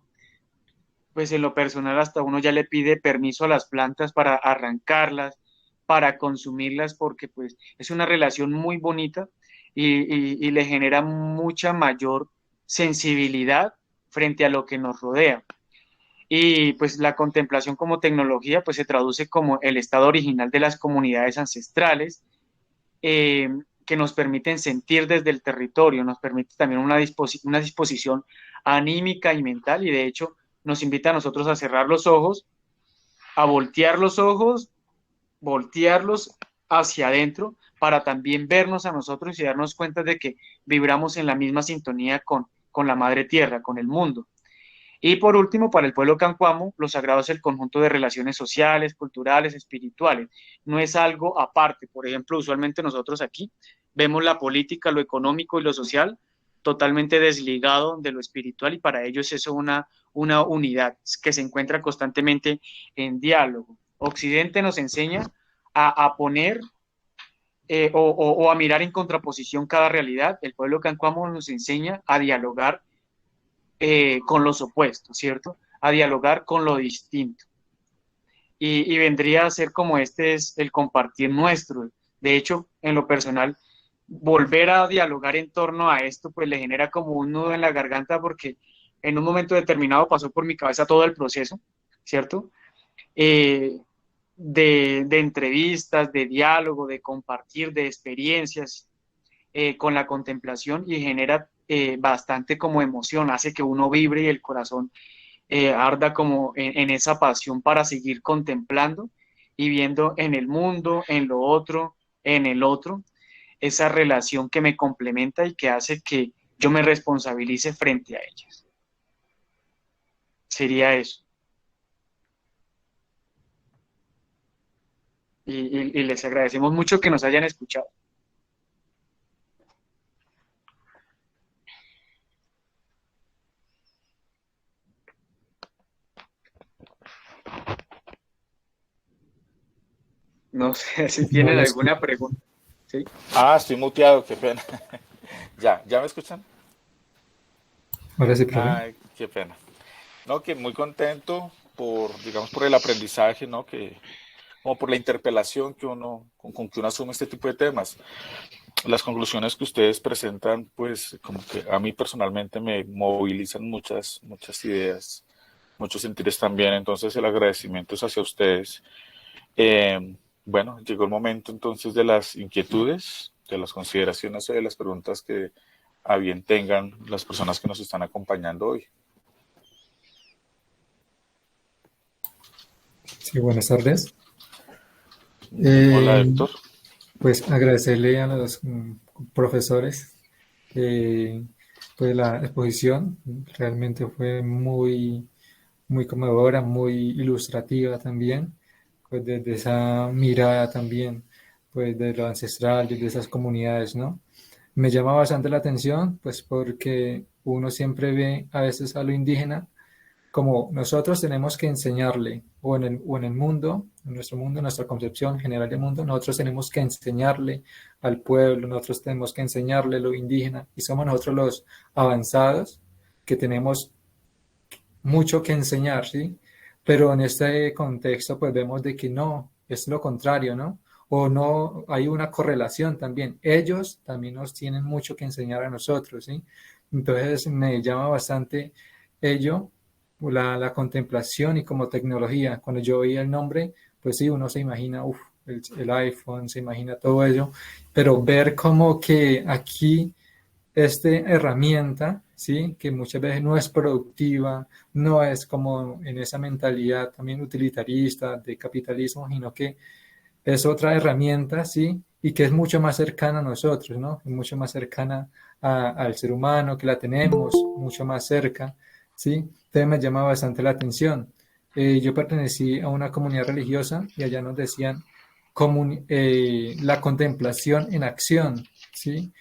pues en lo personal, hasta uno ya le pide permiso a las plantas para arrancarlas, para consumirlas, porque pues es una relación muy bonita y le genera mucha mayor sensibilidad frente a lo que nos rodea. Y pues la contemplación como tecnología pues se traduce como el estado original de las comunidades ancestrales, eh, que nos permiten sentir desde el territorio, nos permite también una disposición anímica y mental, y de hecho nos invita a nosotros a cerrar los ojos, a voltear los ojos, voltearlos hacia adentro para también vernos a nosotros y darnos cuenta de que vibramos en la misma sintonía con la madre tierra, con el mundo. Y por último, para el pueblo cancuamo, lo sagrado es el conjunto de relaciones sociales, culturales, espirituales. No es algo aparte. Por ejemplo, usualmente nosotros aquí vemos la política, lo económico y lo social totalmente desligado de lo espiritual, y para ellos es eso una unidad que se encuentra constantemente en diálogo. Occidente nos enseña a poner o a mirar en contraposición cada realidad. El pueblo cancuamo nos enseña a dialogar con los opuestos, ¿cierto? A dialogar con lo distinto. Y vendría a ser como este es el compartir nuestro. De hecho, en lo personal, volver a dialogar en torno a esto, pues le genera como un nudo en la garganta, porque en un momento determinado pasó por mi cabeza todo el proceso, ¿cierto? Eh, de entrevistas, de diálogo, de compartir, de experiencias con la contemplación, y genera bastante como emoción, hace que uno vibre y el corazón arda como en esa pasión para seguir contemplando y viendo en el mundo, en lo otro, en el otro, esa relación que me complementa y que hace que yo me responsabilice frente a ellas. Sería eso. Y les agradecemos mucho que nos hayan escuchado. No sé si No tienen lo alguna escucho. pregunta. ¿Sí? Ah, estoy muteado, qué pena. ¿Ya me escuchan? Ahora sí, profe. Ay, qué pena. No, que muy contento por, digamos, por el aprendizaje, ¿no? Que, como por la interpelación que uno, con que uno asume este tipo de temas. Las conclusiones que ustedes presentan, pues, como que a mí personalmente me movilizan muchas ideas, muchos sentires también. Entonces, el agradecimiento es hacia ustedes. Bueno, llegó el momento entonces de las inquietudes, de las consideraciones o de las preguntas que a bien tengan las personas que nos están acompañando hoy. Sí, buenas tardes. Hola, Eh, Héctor. pues agradecerle a los profesores pues la exposición realmente fue muy conmovedora, muy ilustrativa también, pues desde esa mirada también, pues de lo ancestral, desde esas comunidades, ¿no? Me llama bastante la atención, pues porque uno siempre ve a veces a lo indígena como nosotros tenemos que enseñarle, o en el mundo, en nuestro mundo, en nuestra concepción general del mundo, nosotros tenemos que enseñarle al pueblo, nosotros tenemos que enseñarle lo indígena, y somos nosotros los avanzados que tenemos mucho que enseñar, ¿sí? Pero en este contexto, pues vemos de que no, es lo contrario, ¿no? O no, hay una correlación también. Ellos también nos tienen mucho que enseñar a nosotros, ¿sí? Entonces me llama bastante ello, la contemplación y como tecnología. Cuando yo oí el nombre, pues sí, uno se imagina, el iPhone, se imagina todo ello, pero ver como que aquí esta herramienta, ¿sí? Que muchas veces no es productiva, no es como en esa mentalidad también utilitarista de capitalismo, sino que es otra herramienta, ¿sí? Y que es mucho más cercana a nosotros, ¿no? Es mucho más cercana al ser humano, que la tenemos mucho más cerca, ¿sí? Entonces me llama bastante la atención. Yo pertenecí a una comunidad religiosa y allá nos decían la contemplación en acción, ¿sí?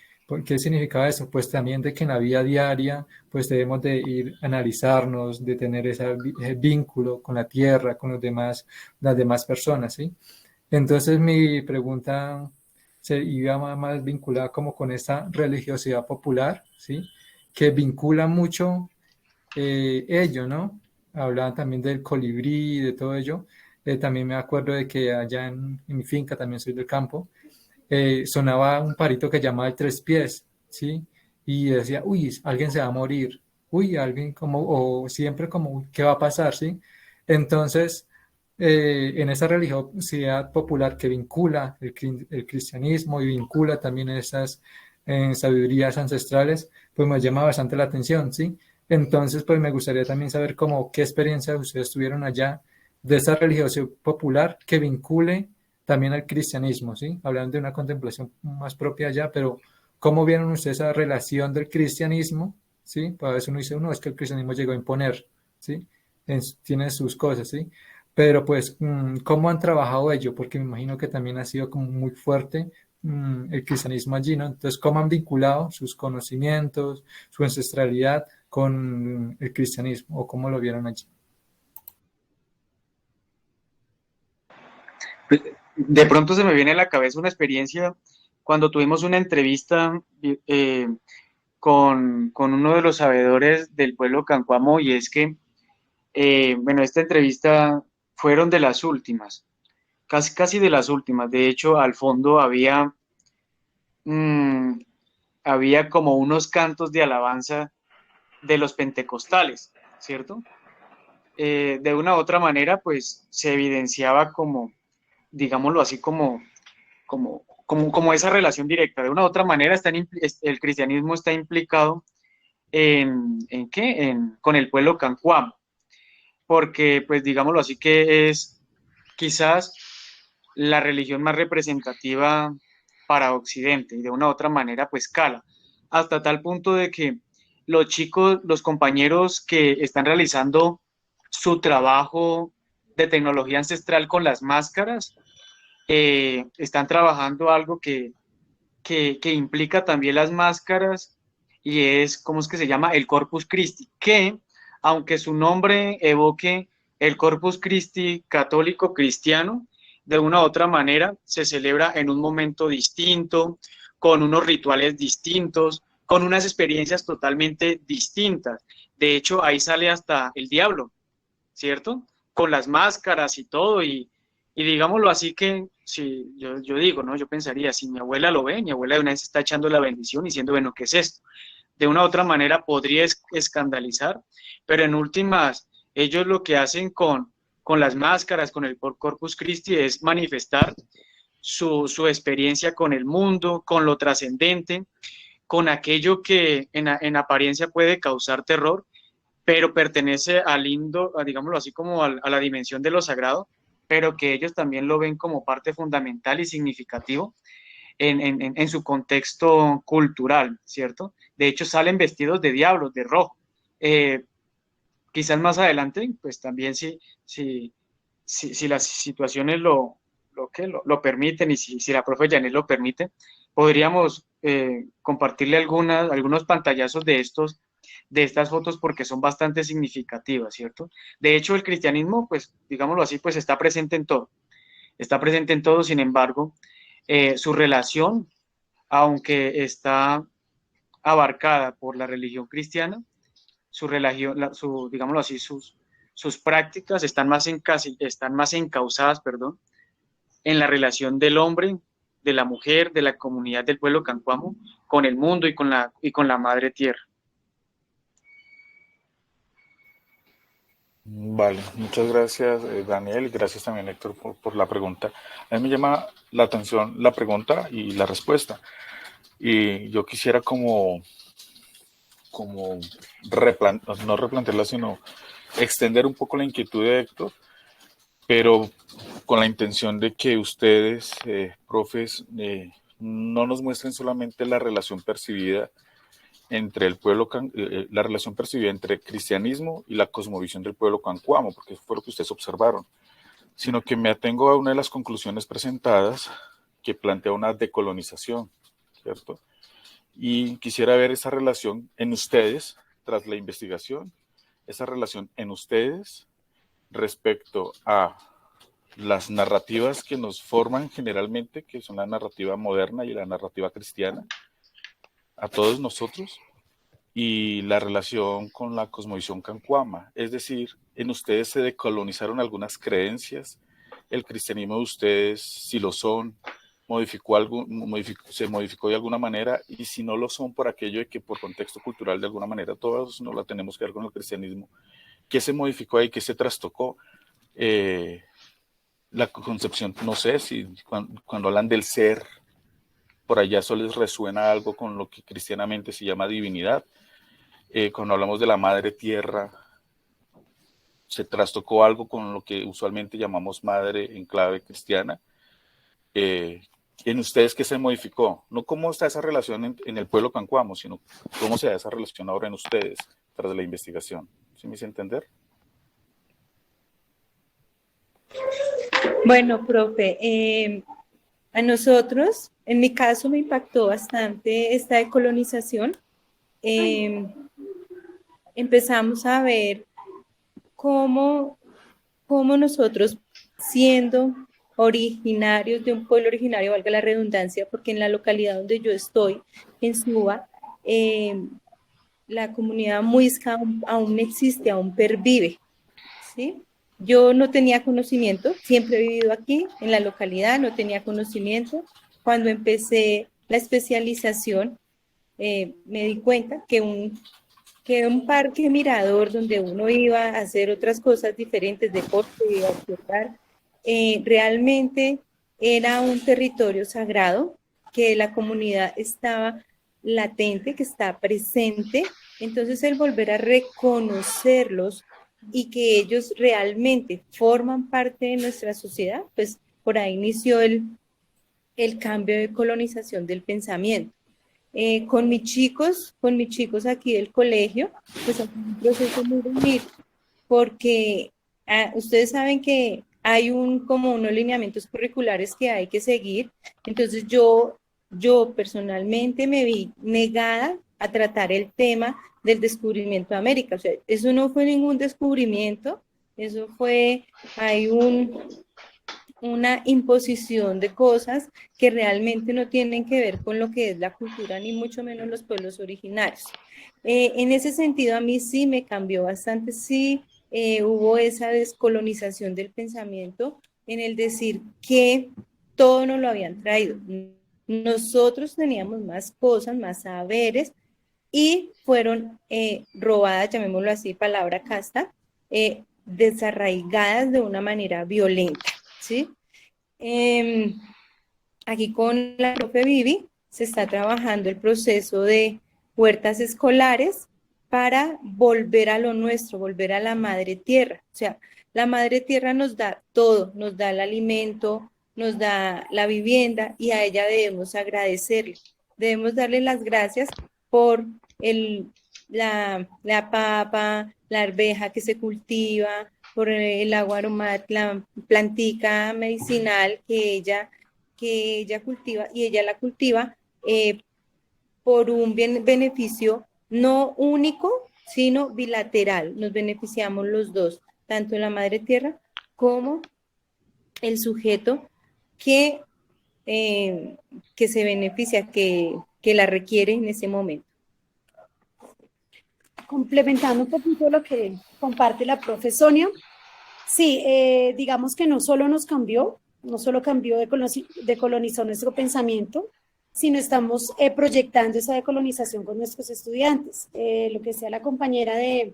¿Qué significaba eso? Pues también de que en la vida diaria, pues debemos de ir a analizarnos, de tener ese vínculo con la tierra, con los demás, las demás personas, ¿sí? Entonces mi pregunta se iba más vinculada como con esta religiosidad popular, ¿sí? Que vincula mucho ello, ¿no? Hablaban también del colibrí, de todo ello. También me acuerdo de que allá en mi finca, también soy del campo, sonaba un parito que llamaba el tres pies, ¿sí? Y decía, uy, alguien se va a morir, uy, alguien como, o siempre como, ¿qué va a pasar, sí? Entonces, en esa religiosidad popular que vincula el cristianismo y vincula también esas sabidurías ancestrales, pues me llama bastante la atención, ¿sí? Entonces, pues me gustaría también saber cómo, qué experiencias ustedes tuvieron allá de esa religiosidad popular que vincule también al cristianismo, ¿sí? Hablando de una contemplación más propia allá, pero ¿cómo vieron ustedes esa relación del cristianismo, ¿sí? Pues a veces uno dice, no, es que el cristianismo llegó a imponer, ¿sí? Tiene sus cosas, ¿sí? Pero pues, ¿cómo han trabajado ello? Porque me imagino que también ha sido como muy fuerte el cristianismo allí, ¿no? Entonces, ¿cómo han vinculado sus conocimientos, su ancestralidad con el cristianismo o cómo lo vieron allí? De pronto se me viene a la cabeza una experiencia cuando tuvimos una entrevista con uno de los sabedores del pueblo Cancuamo, y es que, bueno, esta entrevista fueron de las últimas, casi de las últimas. De hecho, al fondo mm, había como unos cantos de alabanza de los pentecostales, ¿cierto? De una u otra manera, pues se evidenciaba como, digámoslo así, como esa relación directa. De una u otra manera, el cristianismo está implicado ¿en qué? Con el pueblo cancuamo, porque, pues, digámoslo así, que es quizás la religión más representativa para Occidente, y de una u otra manera, pues, cala, hasta tal punto de que los chicos, los compañeros que están realizando su trabajo de tecnología ancestral con las máscaras, están trabajando algo que implica también las máscaras, y es, ¿cómo es que se llama? El Corpus Christi, que aunque su nombre evoque el Corpus Christi católico cristiano, de una u otra manera se celebra en un momento distinto, con unos rituales distintos, con unas experiencias totalmente distintas. De hecho, ahí sale hasta el diablo, ¿cierto? Con las máscaras y todo, y digámoslo así que, si yo digo, ¿no? Yo pensaría, si mi abuela lo ve, mi abuela de una vez está echando la bendición y diciendo, bueno, ¿qué es esto? De una u otra manera podría escandalizar, pero en últimas, ellos lo que hacen con las máscaras, con el Corpus Christi, es manifestar su experiencia con el mundo, con lo trascendente, con aquello que en apariencia puede causar terror, pero pertenece al lindo, digámoslo así, como a la dimensión de lo sagrado, pero que ellos también lo ven como parte fundamental y significativo en su contexto cultural, ¿cierto? De hecho, salen vestidos de diablos, de rojo. Quizás más adelante, pues también si las situaciones lo permiten y si la profe Janet lo permite, podríamos compartirle algunos pantallazos de estas fotos porque son bastante significativas, ¿cierto? De hecho, el cristianismo, pues, digámoslo así, pues está presente en todo, sin embargo, su relación, aunque está abarcada por la religión cristiana, su religión, digámoslo así, sus prácticas están más encausadas, perdón, en la relación del hombre, de la mujer, de la comunidad del pueblo cancuamo, con el mundo y con la madre tierra. Vale, muchas gracias Daniel y gracias también Héctor por la pregunta. A mí me llama la atención la pregunta y la respuesta. Y yo quisiera como no replantearla, sino extender un poco la inquietud de Héctor, pero con la intención de que ustedes, profes, no nos muestren solamente la relación percibida entre el pueblo, la relación percibida entre el cristianismo y la cosmovisión del pueblo cancuamo, porque fue lo que ustedes observaron, sino que me atengo a una de las conclusiones presentadas que plantea una decolonización, ¿cierto? Y quisiera ver esa relación en ustedes, tras la investigación, esa relación en ustedes respecto a las narrativas que nos forman generalmente, que son la narrativa moderna y la narrativa cristiana, a todos nosotros, y la relación con la cosmovisión cancuama. Es decir, en ustedes se decolonizaron algunas creencias, el cristianismo de ustedes, si lo son, se modificó de alguna manera, y si no lo son por aquello de que por contexto cultural de alguna manera todos no la tenemos que ver con el cristianismo, ¿qué se modificó ahí? ¿Qué se trastocó? La concepción, no sé, si cuando hablan del ser, por allá eso les resuena algo con lo que cristianamente se llama divinidad. Cuando hablamos de la madre tierra, se trastocó algo con lo que usualmente llamamos madre en clave cristiana. En ustedes, ¿qué se modificó? No cómo está esa relación en el pueblo cancuamo, sino cómo se da esa relación ahora en ustedes tras la investigación. ¿Sí me hice entender? Bueno, profe, a nosotros, en mi caso, me impactó bastante esta decolonización. Empezamos a ver cómo nosotros, siendo originarios de un pueblo originario, valga la redundancia, porque en la localidad donde yo estoy, en Suba, la comunidad muisca aún existe, aún pervive, ¿sí? Yo no tenía conocimiento, siempre he vivido aquí, en la localidad, no tenía conocimiento. Cuando empecé la especialización, me di cuenta que un parque mirador donde uno iba a hacer otras cosas diferentes, deporte, a observar, realmente era un territorio sagrado, que la comunidad estaba latente, que está presente. Entonces el volver a reconocerlos y que ellos realmente forman parte de nuestra sociedad, pues por ahí inició el cambio de colonización del pensamiento. Con mis chicos aquí del colegio, pues es un proceso muy bonito, porque ustedes saben que hay como unos lineamientos curriculares que hay que seguir. Entonces yo personalmente me vi negada a tratar el tema del descubrimiento de América. O sea, eso no fue ningún descubrimiento, eso fue, hay una imposición de cosas que realmente no tienen que ver con lo que es la cultura, ni mucho menos los pueblos originarios. En ese sentido, a mí sí me cambió bastante, sí hubo esa descolonización del pensamiento en el decir que todo nos lo habían traído. Nosotros teníamos más cosas, más saberes, y fueron robadas, llamémoslo así, palabra casta, desarraigadas de una manera violenta, ¿sí? Aquí con la profe Vivi se está trabajando el proceso de huertas escolares para volver a lo nuestro, volver a la madre tierra. O sea, la madre tierra nos da todo, nos da el alimento, nos da la vivienda, y a ella debemos agradecerle. Debemos darle las gracias por la papa, la arveja que se cultiva, por el agua aromática, la plantica medicinal que ella cultiva, y ella la cultiva por un beneficio no único, sino bilateral. Nos beneficiamos los dos, tanto la madre tierra como el sujeto que se beneficia, que la requiere en ese momento. Complementando un poquito lo que comparte la profe Sonia, sí, digamos que no solo nos cambió, no solo cambió, decolonizó nuestro pensamiento, sino estamos proyectando esa decolonización con nuestros estudiantes. Lo que sea la compañera de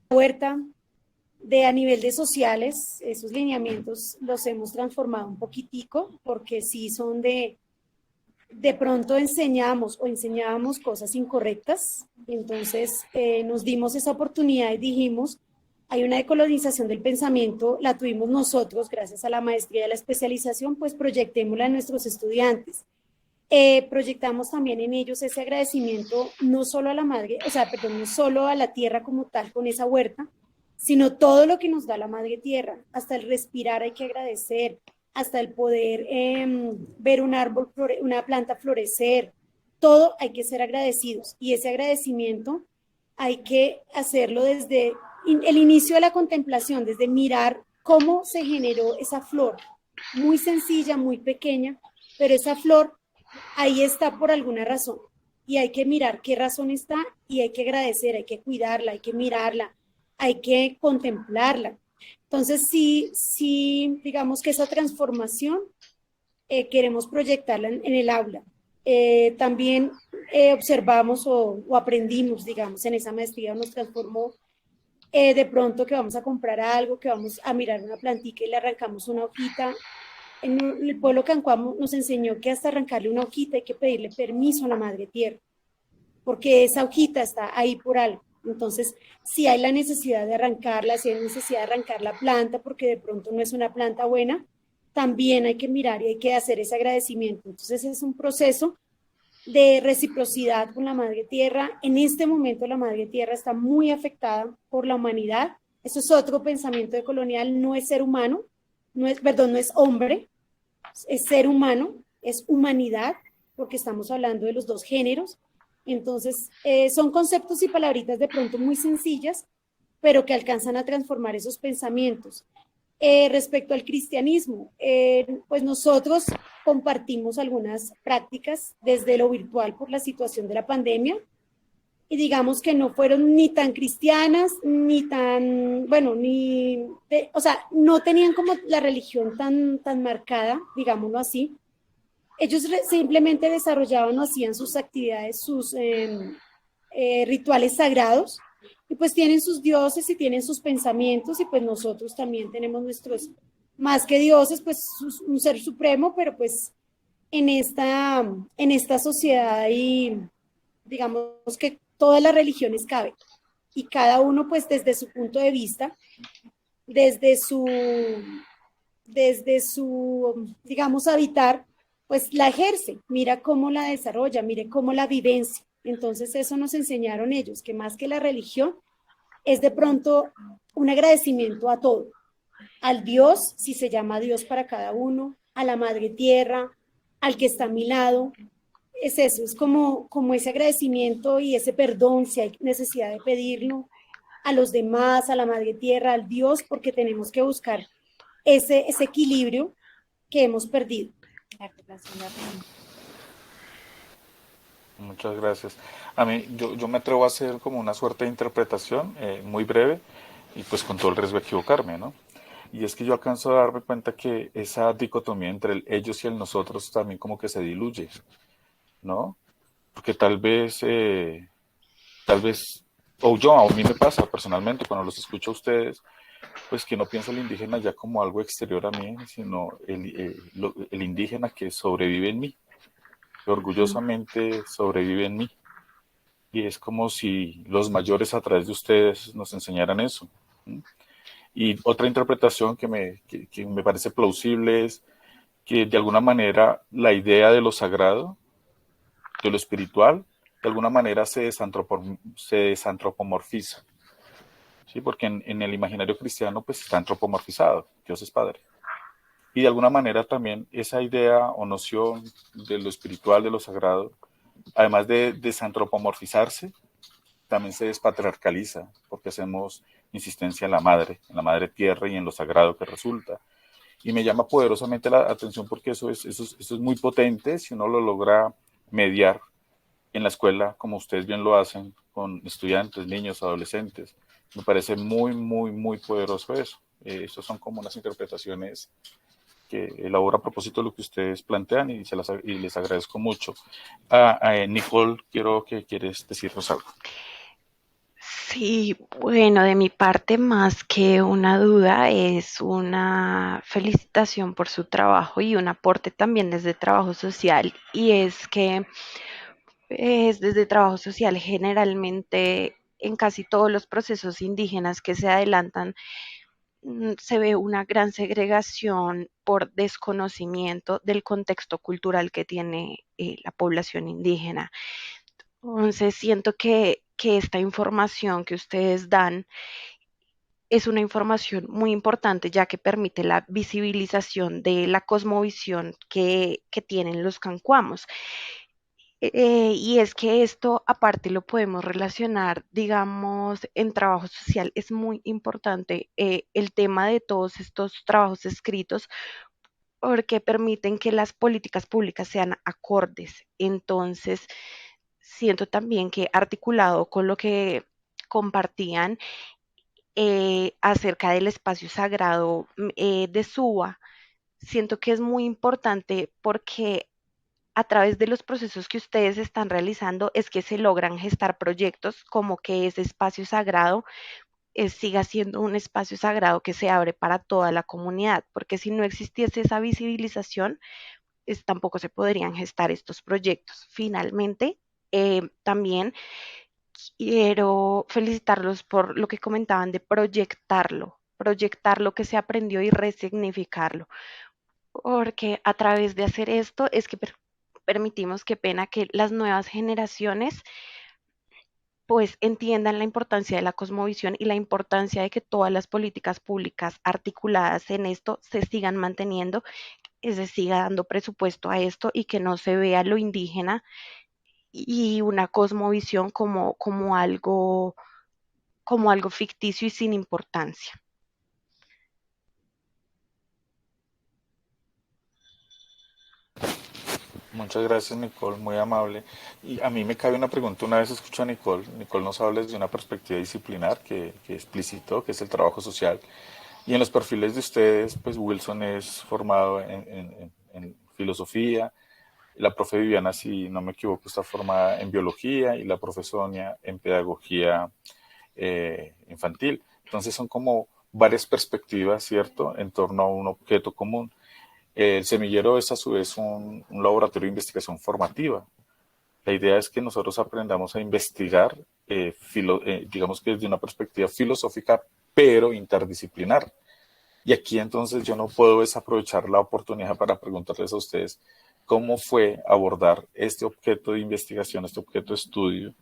Huerta, a nivel de sociales, esos lineamientos los hemos transformado un poquitico, porque sí son de pronto enseñábamos cosas incorrectas, entonces nos dimos esa oportunidad y dijimos, hay una decolonización del pensamiento, la tuvimos nosotros gracias a la maestría y a la especialización, pues proyectémosla en nuestros estudiantes. Proyectamos también en ellos ese agradecimiento, no solo a la madre, no solo a la tierra como tal con esa huerta, sino todo lo que nos da la madre tierra, hasta el respirar hay que agradecer, hasta el poder ver un árbol, una planta florecer, todo hay que ser agradecidos, y ese agradecimiento hay que hacerlo desde el inicio de la contemplación, desde mirar cómo se generó esa flor, muy sencilla, muy pequeña, pero esa flor ahí está por alguna razón, y hay que mirar qué razón está, y hay que agradecer, hay que cuidarla, hay que mirarla, hay que contemplarla. Entonces, sí, digamos que esa transformación queremos proyectarla en el aula. También observamos o aprendimos, digamos, en esa maestría nos transformó de pronto que vamos a comprar algo, que vamos a mirar una plantica y le arrancamos una hojita. En el pueblo Cancuamo nos enseñó que hasta arrancarle una hojita hay que pedirle permiso a la madre tierra, porque esa hojita está ahí por algo. Entonces, si hay la necesidad de arrancarla, si hay necesidad de arrancar la planta, porque de pronto no es una planta buena, también hay que mirar y hay que hacer ese agradecimiento. Entonces, es un proceso de reciprocidad con la madre tierra. En este momento la madre tierra está muy afectada por la humanidad. Eso es otro pensamiento colonial, no es ser humano, no es hombre, es ser humano, es humanidad, porque estamos hablando de los dos géneros. Entonces, son conceptos y palabritas de pronto muy sencillas, pero que alcanzan a transformar esos pensamientos. Respecto al cristianismo, pues nosotros compartimos algunas prácticas desde lo virtual por la situación de la pandemia, y digamos que no fueron ni tan cristianas, ni tan, bueno, no tenían como la religión tan marcada, digámoslo así. Ellos simplemente desarrollaban o hacían sus actividades, sus rituales sagrados, y pues tienen sus dioses y tienen sus pensamientos, y pues nosotros también tenemos nuestros, más que dioses, pues un ser supremo, pero pues en esta sociedad, y digamos que todas las religiones caben, y cada uno pues desde su punto de vista, desde su digamos, habitar, pues la ejerce, mira cómo la desarrolla, mire cómo la vivencia. Entonces eso nos enseñaron ellos, que más que la religión es de pronto un agradecimiento a todo, al Dios, si se llama Dios para cada uno, a la madre tierra, al que está a mi lado. Es eso, es como ese agradecimiento y ese perdón si hay necesidad de pedirlo, a los demás, a la madre tierra, al Dios, porque tenemos que buscar ese equilibrio que hemos perdido. Muchas gracias. A mí, yo me atrevo a hacer como una suerte de interpretación muy breve y pues con todo el riesgo de equivocarme, ¿no? Y es que yo alcanzo a darme cuenta que esa dicotomía entre el ellos y el nosotros también como que se diluye, ¿no? Porque tal vez, o yo, a mí me pasa personalmente cuando los escucho a ustedes, pues que no pienso el indígena ya como algo exterior a mí, sino el indígena que sobrevive en mí, que orgullosamente sobrevive en mí. Y es como si los mayores a través de ustedes nos enseñaran eso. ¿Sí? Y otra interpretación que me parece plausible es que de alguna manera la idea de lo sagrado, de lo espiritual, de alguna manera se desantropomorfiza. ¿Sí? Porque en el imaginario cristiano pues está antropomorfizado, Dios es Padre. Y de alguna manera también esa idea o noción de lo espiritual, de lo sagrado, además de desantropomorfizarse, también se despatriarcaliza, porque hacemos insistencia en la madre tierra y en lo sagrado que resulta. Y me llama poderosamente la atención porque eso es muy potente si uno lo logra mediar en la escuela, como ustedes bien lo hacen, con estudiantes, niños, adolescentes. Me parece muy, muy, muy poderoso eso. Esas son como unas interpretaciones que elaboro a propósito de lo que ustedes plantean y les agradezco mucho. Nicole, quiero que quieres decirnos algo. Sí, bueno, de mi parte, más que una duda, es una felicitación por su trabajo y un aporte también desde trabajo social. Y es que desde trabajo social generalmente en casi todos los procesos indígenas que se adelantan, se ve una gran segregación por desconocimiento del contexto cultural que tiene la población indígena. Entonces, siento que esta información que ustedes dan es una información muy importante, ya que permite la visibilización de la cosmovisión que tienen los cancuamos. Y es que esto aparte lo podemos relacionar, digamos, en trabajo social. Es muy importante el tema de todos estos trabajos escritos porque permiten que las políticas públicas sean acordes. Entonces, siento también que articulado con lo que compartían acerca del espacio sagrado de Suba, siento que es muy importante porque a través de los procesos que ustedes están realizando es que se logran gestar proyectos como que ese espacio sagrado siga siendo un espacio sagrado que se abre para toda la comunidad, porque si no existiese esa visibilización, tampoco se podrían gestar estos proyectos. Finalmente, también quiero felicitarlos por lo que comentaban de proyectar lo que se aprendió y resignificarlo, porque a través de hacer esto es que permitimos, qué pena, que las nuevas generaciones pues entiendan la importancia de la cosmovisión y la importancia de que todas las políticas públicas articuladas en esto se sigan manteniendo, se siga dando presupuesto a esto y que no se vea lo indígena y una cosmovisión como algo ficticio y sin importancia. Muchas gracias, Nicole, muy amable. Y a mí me cabe una pregunta, una vez escucho a Nicole, Nicole nos habla desde una perspectiva disciplinar que explicitó, que es el trabajo social. Y en los perfiles de ustedes, pues Wilson es formado en filosofía, la profe Viviana, si no me equivoco, está formada en biología y la profe Sonia en pedagogía infantil. Entonces son como varias perspectivas, ¿cierto?, en torno a un objeto común. El semillero es a su vez un laboratorio de investigación formativa. La idea es que nosotros aprendamos a investigar, digamos que desde una perspectiva filosófica, pero interdisciplinar. Y aquí entonces yo no puedo desaprovechar la oportunidad para preguntarles a ustedes cómo fue abordar este objeto de investigación, este objeto de estudio,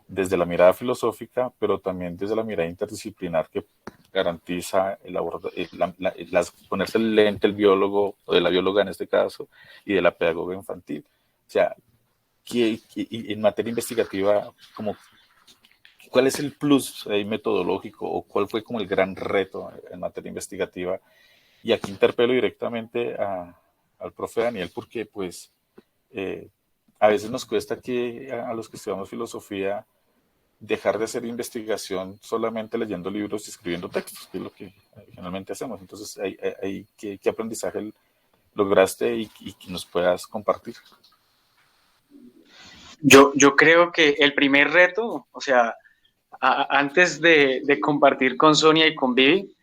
desde la mirada filosófica, pero también desde la mirada interdisciplinar que garantiza ponerse el lente del biólogo o de la bióloga en este caso y de la pedagoga infantil. O sea, en materia investigativa, como, ¿cuál es el plus metodológico o cuál fue como el gran reto en materia investigativa? Y aquí interpelo directamente al profe Daniel, porque pues a veces nos cuesta que a los que estudiamos filosofía dejar de hacer investigación solamente leyendo libros y escribiendo textos, que es lo que generalmente hacemos. Entonces, ¿qué aprendizaje lograste y que nos puedas compartir? Yo creo que el primer reto, o sea, antes de compartir con Sonia y con Vivi,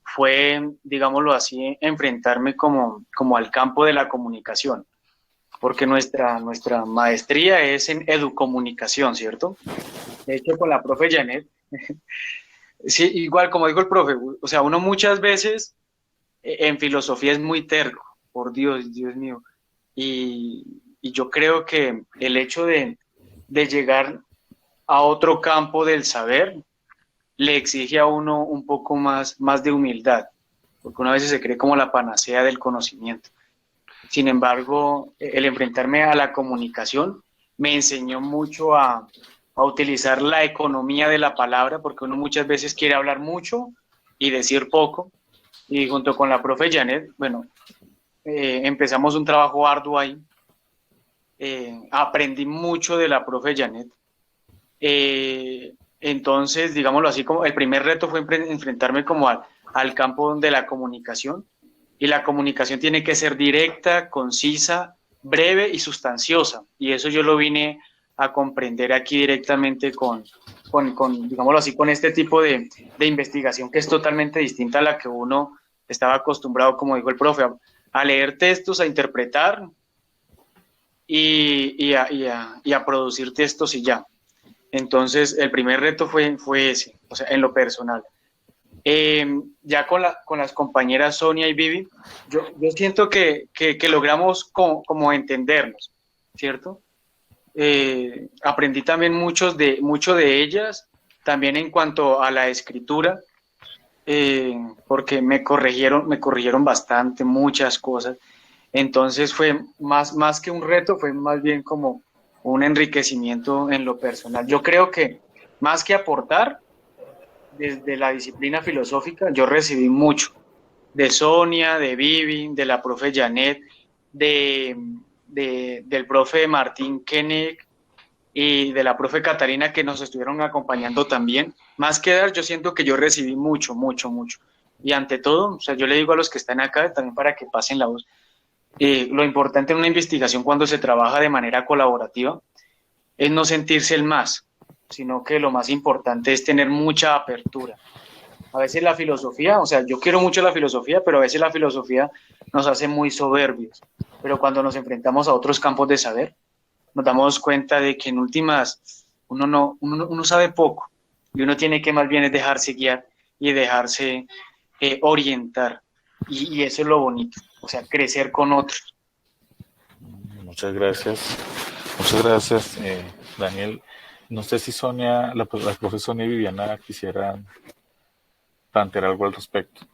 fue, digámoslo así, enfrentarme como al campo de la comunicación, porque nuestra maestría es en educomunicación, ¿cierto? De hecho, con la profe Janet, sí, igual como dijo el profe, o sea, uno muchas veces en filosofía es muy terco, por Dios, Dios mío, y yo creo que el hecho de llegar a otro campo del saber le exige a uno un poco más de humildad, porque una vez se cree como la panacea del conocimiento. Sin embargo, el enfrentarme a la comunicación me enseñó mucho a utilizar la economía de la palabra, porque uno muchas veces quiere hablar mucho y decir poco. Y junto con la profe Janet, bueno, empezamos un trabajo arduo ahí. Aprendí mucho de la profe Janet. Entonces, digámoslo así, como el primer reto fue enfrentarme como al campo de la comunicación, y la comunicación tiene que ser directa, concisa, breve y sustanciosa, y eso yo lo vine a comprender aquí directamente digámoslo así, con este tipo de investigación que es totalmente distinta a la que uno estaba acostumbrado, como dijo el profe, a leer textos, a interpretar y a producir textos y ya. Entonces, el primer reto fue ese, o sea, en lo personal. Ya con las compañeras Sonia y Vivi, yo siento que logramos como entendernos, ¿cierto? Aprendí también mucho de ellas, también en cuanto a la escritura, porque me corrigieron bastante, muchas cosas. Entonces fue más que un reto, fue más bien como un enriquecimiento en lo personal. Yo creo que más que aportar desde la disciplina filosófica, yo recibí mucho de Sonia, de Vivi, de la profe Janet, del profe Martín Koenig y de la profe Catarina, que nos estuvieron acompañando también. Más que dar, yo siento que yo recibí mucho, mucho, mucho. Y ante todo, o sea, yo le digo a los que están acá también para que pasen la voz. Lo importante en una investigación cuando se trabaja de manera colaborativa es no sentirse el más, sino que lo más importante es tener mucha apertura. A veces la filosofía, o sea, yo quiero mucho la filosofía, pero a veces la filosofía nos hace muy soberbios. Pero cuando nos enfrentamos a otros campos de saber, nos damos cuenta de que en últimas uno sabe poco y uno tiene que más bien es dejarse guiar y dejarse orientar. Y eso es lo bonito, o sea, crecer con otros. Muchas gracias. Muchas gracias, Daniel. No sé si Sonia, la profe Sonia y Viviana quisieran plantear algo al respecto.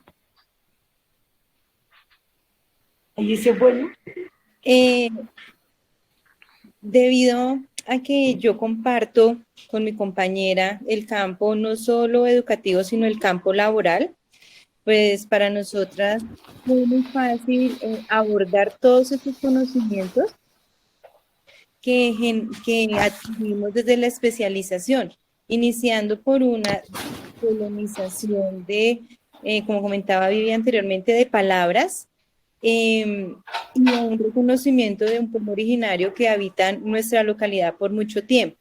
Ahí dice, bueno, Eh, Debido a que yo comparto con mi compañera el campo no solo educativo, sino el campo laboral, pues para nosotras fue muy fácil abordar todos estos conocimientos que adquirimos desde la especialización, iniciando por una colonización como comentaba Vivi anteriormente, de palabras y un reconocimiento de un pueblo originario que habita en nuestra localidad por mucho tiempo.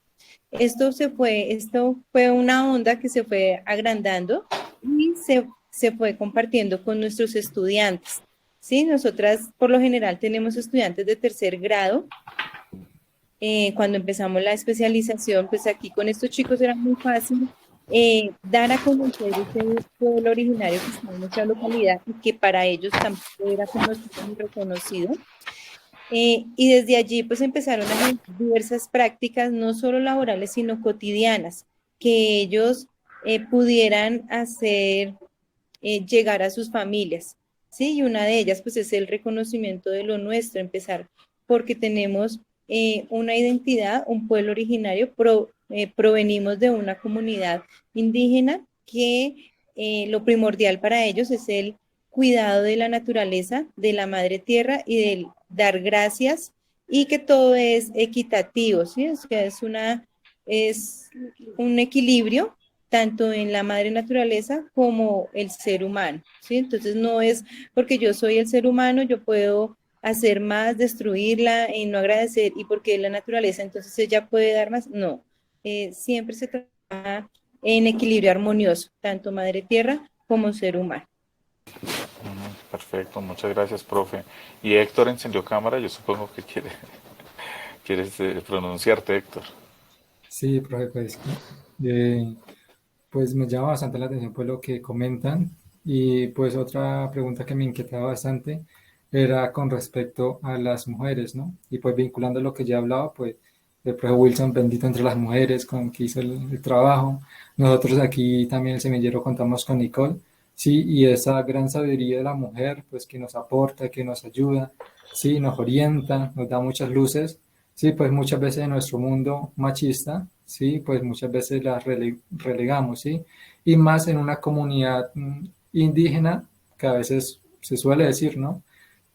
Esto fue una onda que se fue agrandando y se fue compartiendo con nuestros estudiantes. ¿Sí? Nosotras por lo general tenemos estudiantes de tercer grado. Cuando empezamos la especialización, pues aquí con estos chicos era muy fácil dar a conocer ese pueblo originario que está en nuestra localidad y que para ellos tampoco era conocido ni reconocido. Y desde allí pues empezaron a hacer diversas prácticas, no solo laborales, sino cotidianas, que ellos pudieran hacer llegar a sus familias. ¿Sí? Y una de ellas pues es el reconocimiento de lo nuestro, empezar porque tenemos una identidad, un pueblo originario, provenimos de una comunidad indígena que lo primordial para ellos es el cuidado de la naturaleza, de la madre tierra y del dar gracias y que todo es equitativo, ¿sí? O sea, es un equilibrio tanto en la madre naturaleza como el ser humano, ¿sí? Entonces no es porque yo soy el ser humano, yo puedo hacer más, destruirla y no agradecer, y porque es la naturaleza, entonces ella puede dar más, no. Siempre se trabaja en equilibrio armonioso, tanto madre tierra como ser humano. Perfecto, muchas gracias, profe. Y Héctor encendió cámara, yo supongo que quieres pronunciarte, Héctor. Sí, profe, eh, pues me llama bastante la atención pues lo que comentan y pues otra pregunta que me inquietaba bastante era con respecto a las mujeres, ¿no? Y pues vinculando lo que ya hablaba, pues el profe Wilson, bendito entre las mujeres, con que hizo el trabajo. Nosotros aquí también en el semillero contamos con Nicole, sí, y esa gran sabiduría de la mujer, pues que nos aporta, que nos ayuda, sí, nos orienta, nos da muchas luces. Sí, pues muchas veces en nuestro mundo machista, sí, pues muchas veces las relegamos, sí, y más en una comunidad indígena, que a veces se suele decir, ¿no?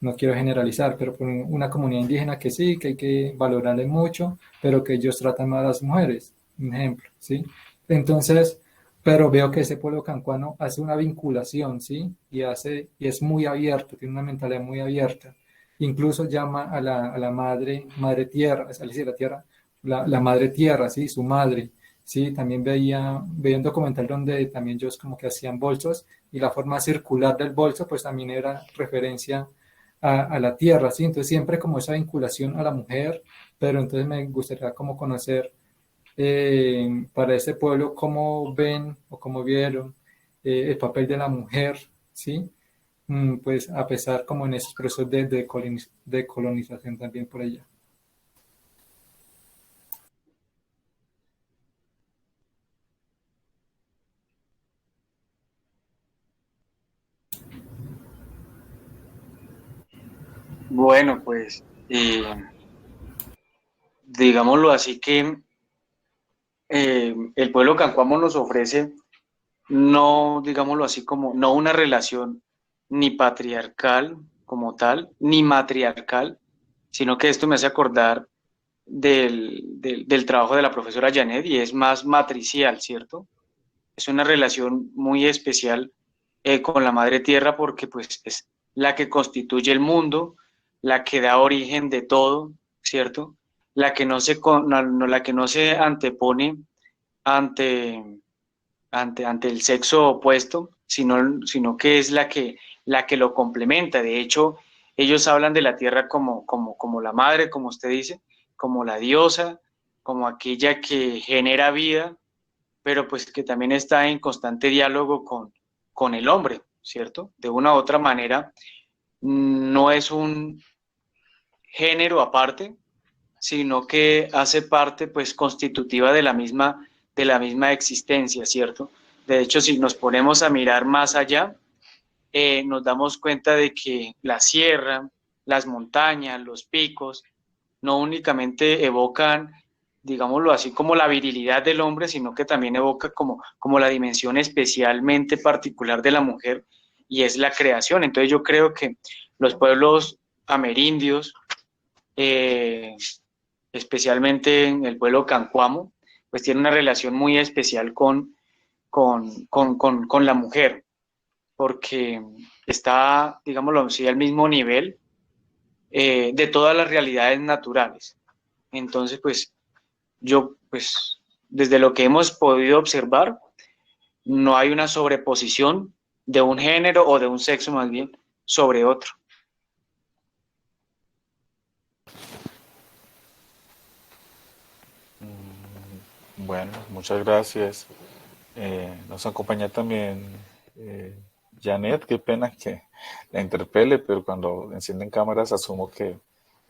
No quiero generalizar, pero por una comunidad indígena que sí, que hay que valorarle mucho, pero que ellos tratan mal a las mujeres, un ejemplo, ¿sí? Entonces, pero veo que ese pueblo cancuano hace una vinculación, ¿sí? Y es muy abierto, tiene una mentalidad muy abierta. Incluso llama a la madre tierra, es decir, la tierra, la madre tierra, ¿sí? Su madre, ¿sí? También veía un documental donde también ellos como que hacían bolsos y la forma circular del bolso pues también era referencia a la tierra, ¿sí? Entonces siempre como esa vinculación a la mujer, pero entonces me gustaría como conocer para este pueblo cómo ven o cómo vieron el papel de la mujer, ¿sí? Pues a pesar como en esos procesos de colonización también por allá. Bueno, pues digámoslo así que el pueblo cancuamo nos ofrece no, digámoslo así como, no una relación ni patriarcal como tal, ni matriarcal, sino que esto me hace acordar del trabajo de la profesora Janet y es más matricial, ¿cierto? Es una relación muy especial con la madre tierra porque pues es la que constituye el mundo, la que da origen de todo, ¿cierto? La que no se antepone ante, ante el sexo opuesto, sino que es la que lo complementa. De hecho, ellos hablan de la tierra como la madre, como usted dice, como la diosa, como aquella que genera vida, pero pues que también está en constante diálogo con el hombre, ¿cierto? De una u otra manera, no es un género aparte, sino que hace parte pues constitutiva de la misma existencia, ¿cierto? De hecho, si nos ponemos a mirar más allá, nos damos cuenta de que la sierra, las montañas, los picos, no únicamente evocan, digámoslo así, como la virilidad del hombre, sino que también evoca como la dimensión especialmente particular de la mujer, y es la creación. Entonces yo creo que los pueblos amerindios, eh, especialmente en el pueblo cancuamo, pues tiene una relación muy especial con la mujer, porque está, digámoslo así, al mismo nivel de todas las realidades naturales. Entonces, pues yo, pues desde lo que hemos podido observar, no hay una sobreposición de un género o de un sexo más bien sobre otro. Bueno, muchas gracias. Nos acompaña también Janet, qué pena que la interpele, pero cuando encienden cámaras asumo que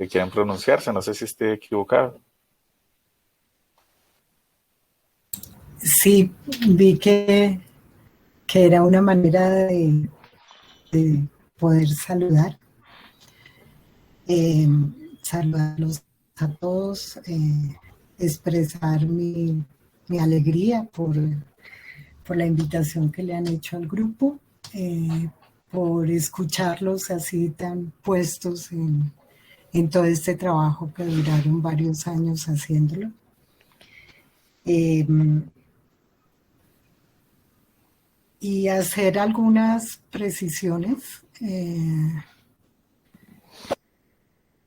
quieren pronunciarse, no sé si esté equivocado. Sí, vi que era una manera de poder saludar, eh, saludarlos a todos, expresar mi alegría por la invitación que le han hecho al grupo, por escucharlos así tan puestos en todo este trabajo que duraron varios años haciéndolo. Y hacer algunas precisiones.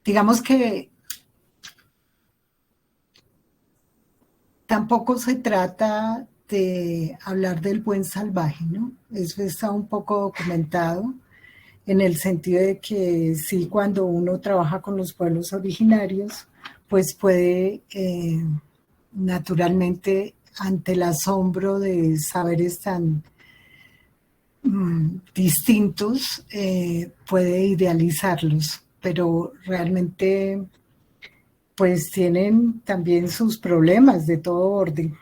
Digamos que tampoco se trata de hablar del buen salvaje, ¿no? Eso está un poco documentado en el sentido de que sí, cuando uno trabaja con los pueblos originarios, pues puede naturalmente, ante el asombro de saberes tan distintos, puede idealizarlos, pero realmente pues tienen también sus problemas de todo orden.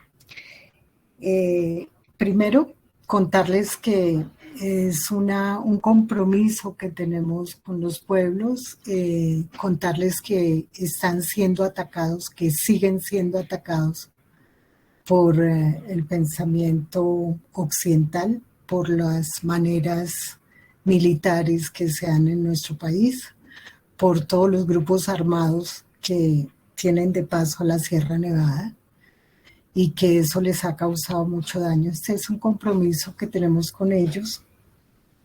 Primero, contarles que es un compromiso que tenemos con los pueblos, contarles que están siendo atacados, que siguen siendo atacados por el pensamiento occidental, por las maneras militares que se dan en nuestro país, por todos los grupos armados que tienen de paso a la Sierra Nevada y que eso les ha causado mucho daño. Este es un compromiso que tenemos con ellos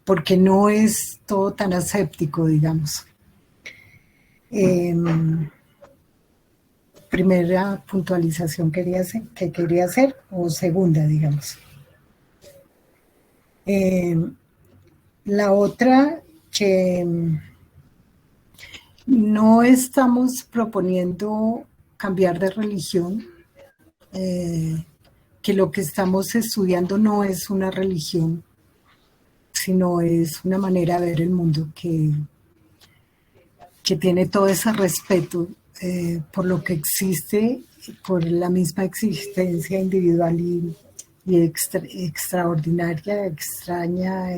porque no es todo tan aséptico, digamos. Primera puntualización que quería hacer, o segunda, digamos. La otra, que no estamos proponiendo cambiar de religión, que lo que estamos estudiando no es una religión, sino es una manera de ver el mundo que tiene todo ese respeto por lo que existe, por la misma existencia individual y extraordinaria, extraña,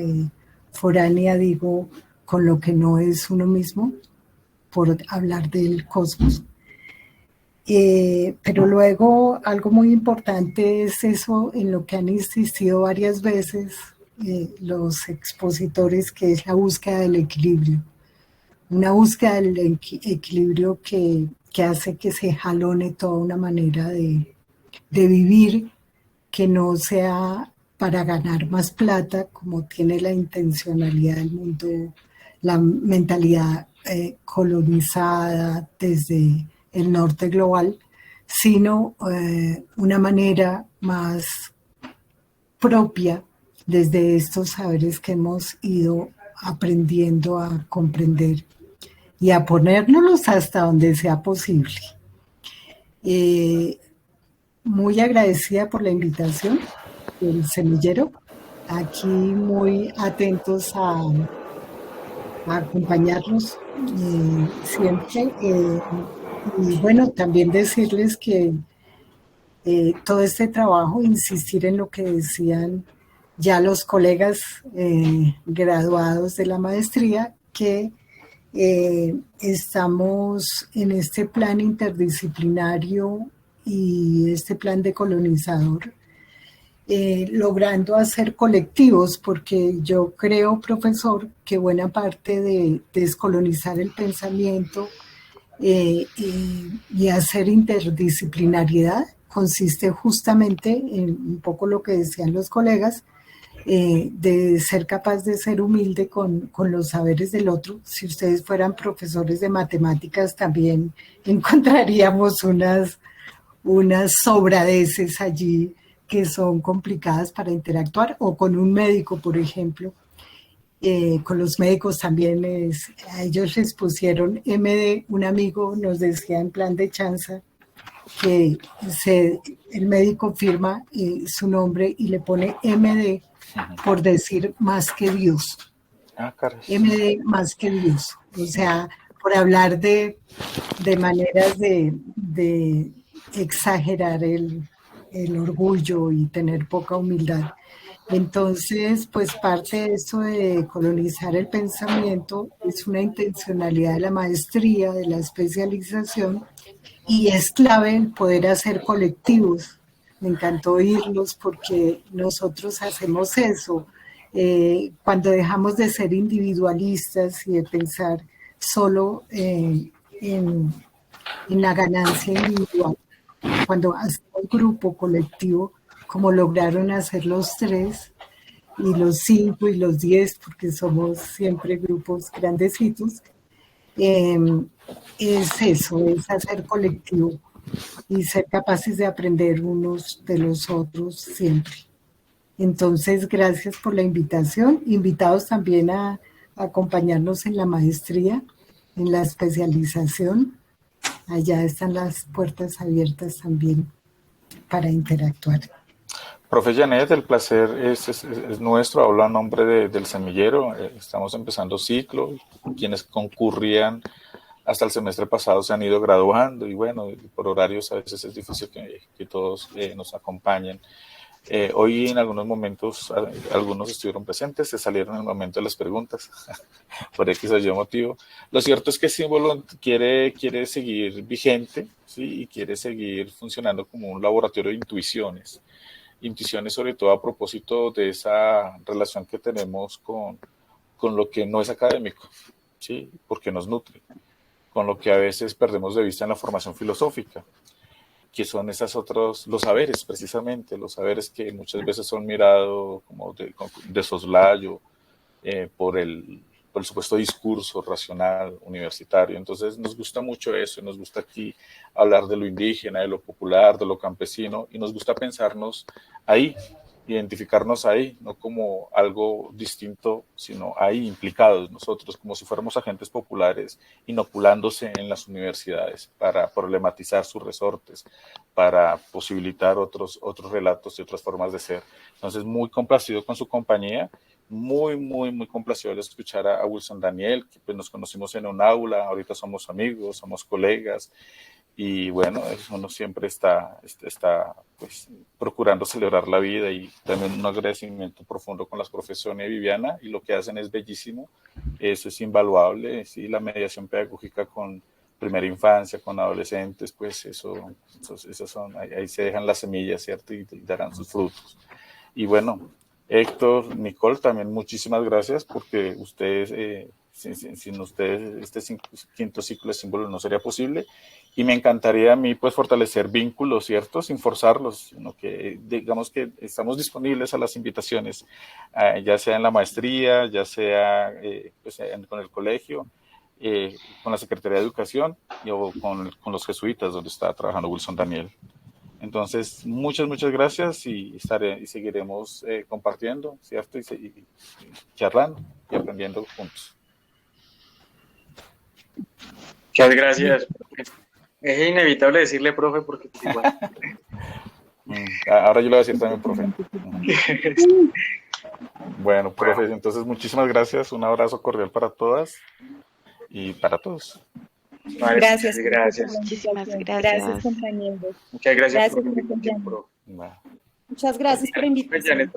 foránea, digo, con lo que no es uno mismo, por hablar del cosmos. Pero luego algo muy importante es eso en lo que han insistido varias veces los expositores, que es la búsqueda del equilibrio. Una búsqueda del equilibrio que hace que se jalone toda una manera de vivir que no sea para ganar más plata, como tiene la intencionalidad del mundo, la mentalidad colonizada desde el norte global, sino una manera más propia desde estos saberes que hemos ido aprendiendo a comprender y a ponérnoslos hasta donde sea posible. Muy agradecida por la invitación del semillero, aquí muy atentos a acompañarlos siempre. Y bueno, también decirles que todo este trabajo, insistir en lo que decían ya los colegas graduados de la maestría, que estamos en este plan interdisciplinario y este plan decolonizador, logrando hacer colectivos, porque yo creo, profesor, que buena parte de descolonizar el pensamiento y hacer interdisciplinariedad consiste justamente en un poco lo que decían los colegas, de ser capaz de ser humilde con los saberes del otro. Si ustedes fueran profesores de matemáticas, también encontraríamos unas sobradeces allí que son complicadas para interactuar, o con un médico, por ejemplo. Con los médicos también a ellos les pusieron MD. Un amigo nos decía en plan de chanza que el médico firma su nombre y le pone MD por decir más que Dios. MD más que Dios. O sea, por hablar de maneras de exagerar el orgullo y tener poca humildad. Entonces, pues parte de eso de colonizar el pensamiento es una intencionalidad de la maestría, de la especialización, y es clave el poder hacer colectivos. Me encantó oírlos porque nosotros hacemos eso. Cuando dejamos de ser individualistas y de pensar solo en la ganancia individual, cuando hacemos grupo, colectivo, como lograron hacer los 3, y los 5 y los 10, porque somos siempre grupos grandecitos, es eso, es hacer colectivo y ser capaces de aprender unos de los otros siempre. Entonces, gracias por la invitación. Invitados también a acompañarnos en la maestría, en la especialización. Allá están las puertas abiertas también para interactuar. Profe Janet, el placer es nuestro, hablo a nombre del semillero, estamos empezando ciclo, quienes concurrían hasta el semestre pasado se han ido graduando y bueno, por horarios a veces es difícil que todos nos acompañen. Hoy en algunos momentos algunos estuvieron presentes, se salieron en el momento de las preguntas, por X o Y motivo. Lo cierto es que Símbolo quiere seguir vigente, ¿sí? Y quiere seguir funcionando como un laboratorio de intuiciones sobre todo a propósito de esa relación que tenemos con lo que no es académico, ¿sí? Porque nos nutre, con lo que a veces perdemos de vista en la formación filosófica, que son los saberes precisamente, los saberes que muchas veces son mirados como de soslayo por el supuesto discurso racional universitario. Entonces nos gusta mucho eso, nos gusta aquí hablar de lo indígena, de lo popular, de lo campesino, y nos gusta pensarnos ahí, identificarnos ahí, no como algo distinto, sino ahí implicados nosotros, como si fuéramos agentes populares, inoculándose en las universidades para problematizar sus resortes, para posibilitar otros relatos y otras formas de ser. Entonces, muy complacido con su compañía, muy complacido de escuchar a Wilson Daniel, que pues nos conocimos en un aula, ahorita somos amigos, somos colegas, y bueno, uno siempre está pues, procurando celebrar la vida, y también un agradecimiento profundo con las profes Sonia y Viviana, y lo que hacen es bellísimo, eso es invaluable, ¿sí? La mediación pedagógica con primera infancia, con adolescentes, pues esos son, ahí se dejan las semillas, ¿cierto? Y darán sus frutos. Y bueno, Héctor, Nicole, también muchísimas gracias, porque ustedes, sin ustedes, este quinto ciclo de Símbolo no sería posible. Y me encantaría a mí pues fortalecer vínculos, ¿cierto? Sin forzarlos, sino que digamos que estamos disponibles a las invitaciones, ya sea en la maestría, ya sea pues, con el colegio, con la Secretaría de Educación o con los jesuitas, donde está trabajando Wilson Daniel. Entonces, muchas gracias, y seguiremos compartiendo, ¿cierto? Y charlando y aprendiendo juntos. Muchas gracias. Es inevitable decirle profe porque igual. Ahora yo le voy a decir también profe. Bueno, profe, entonces muchísimas gracias, un abrazo cordial para todas y para todos. Vale, Gracias. Gracias. Muchísimas gracias. Gracias, compañeros. Muchas gracias Por por acompañarnos. profe. Muchas gracias por invitarme.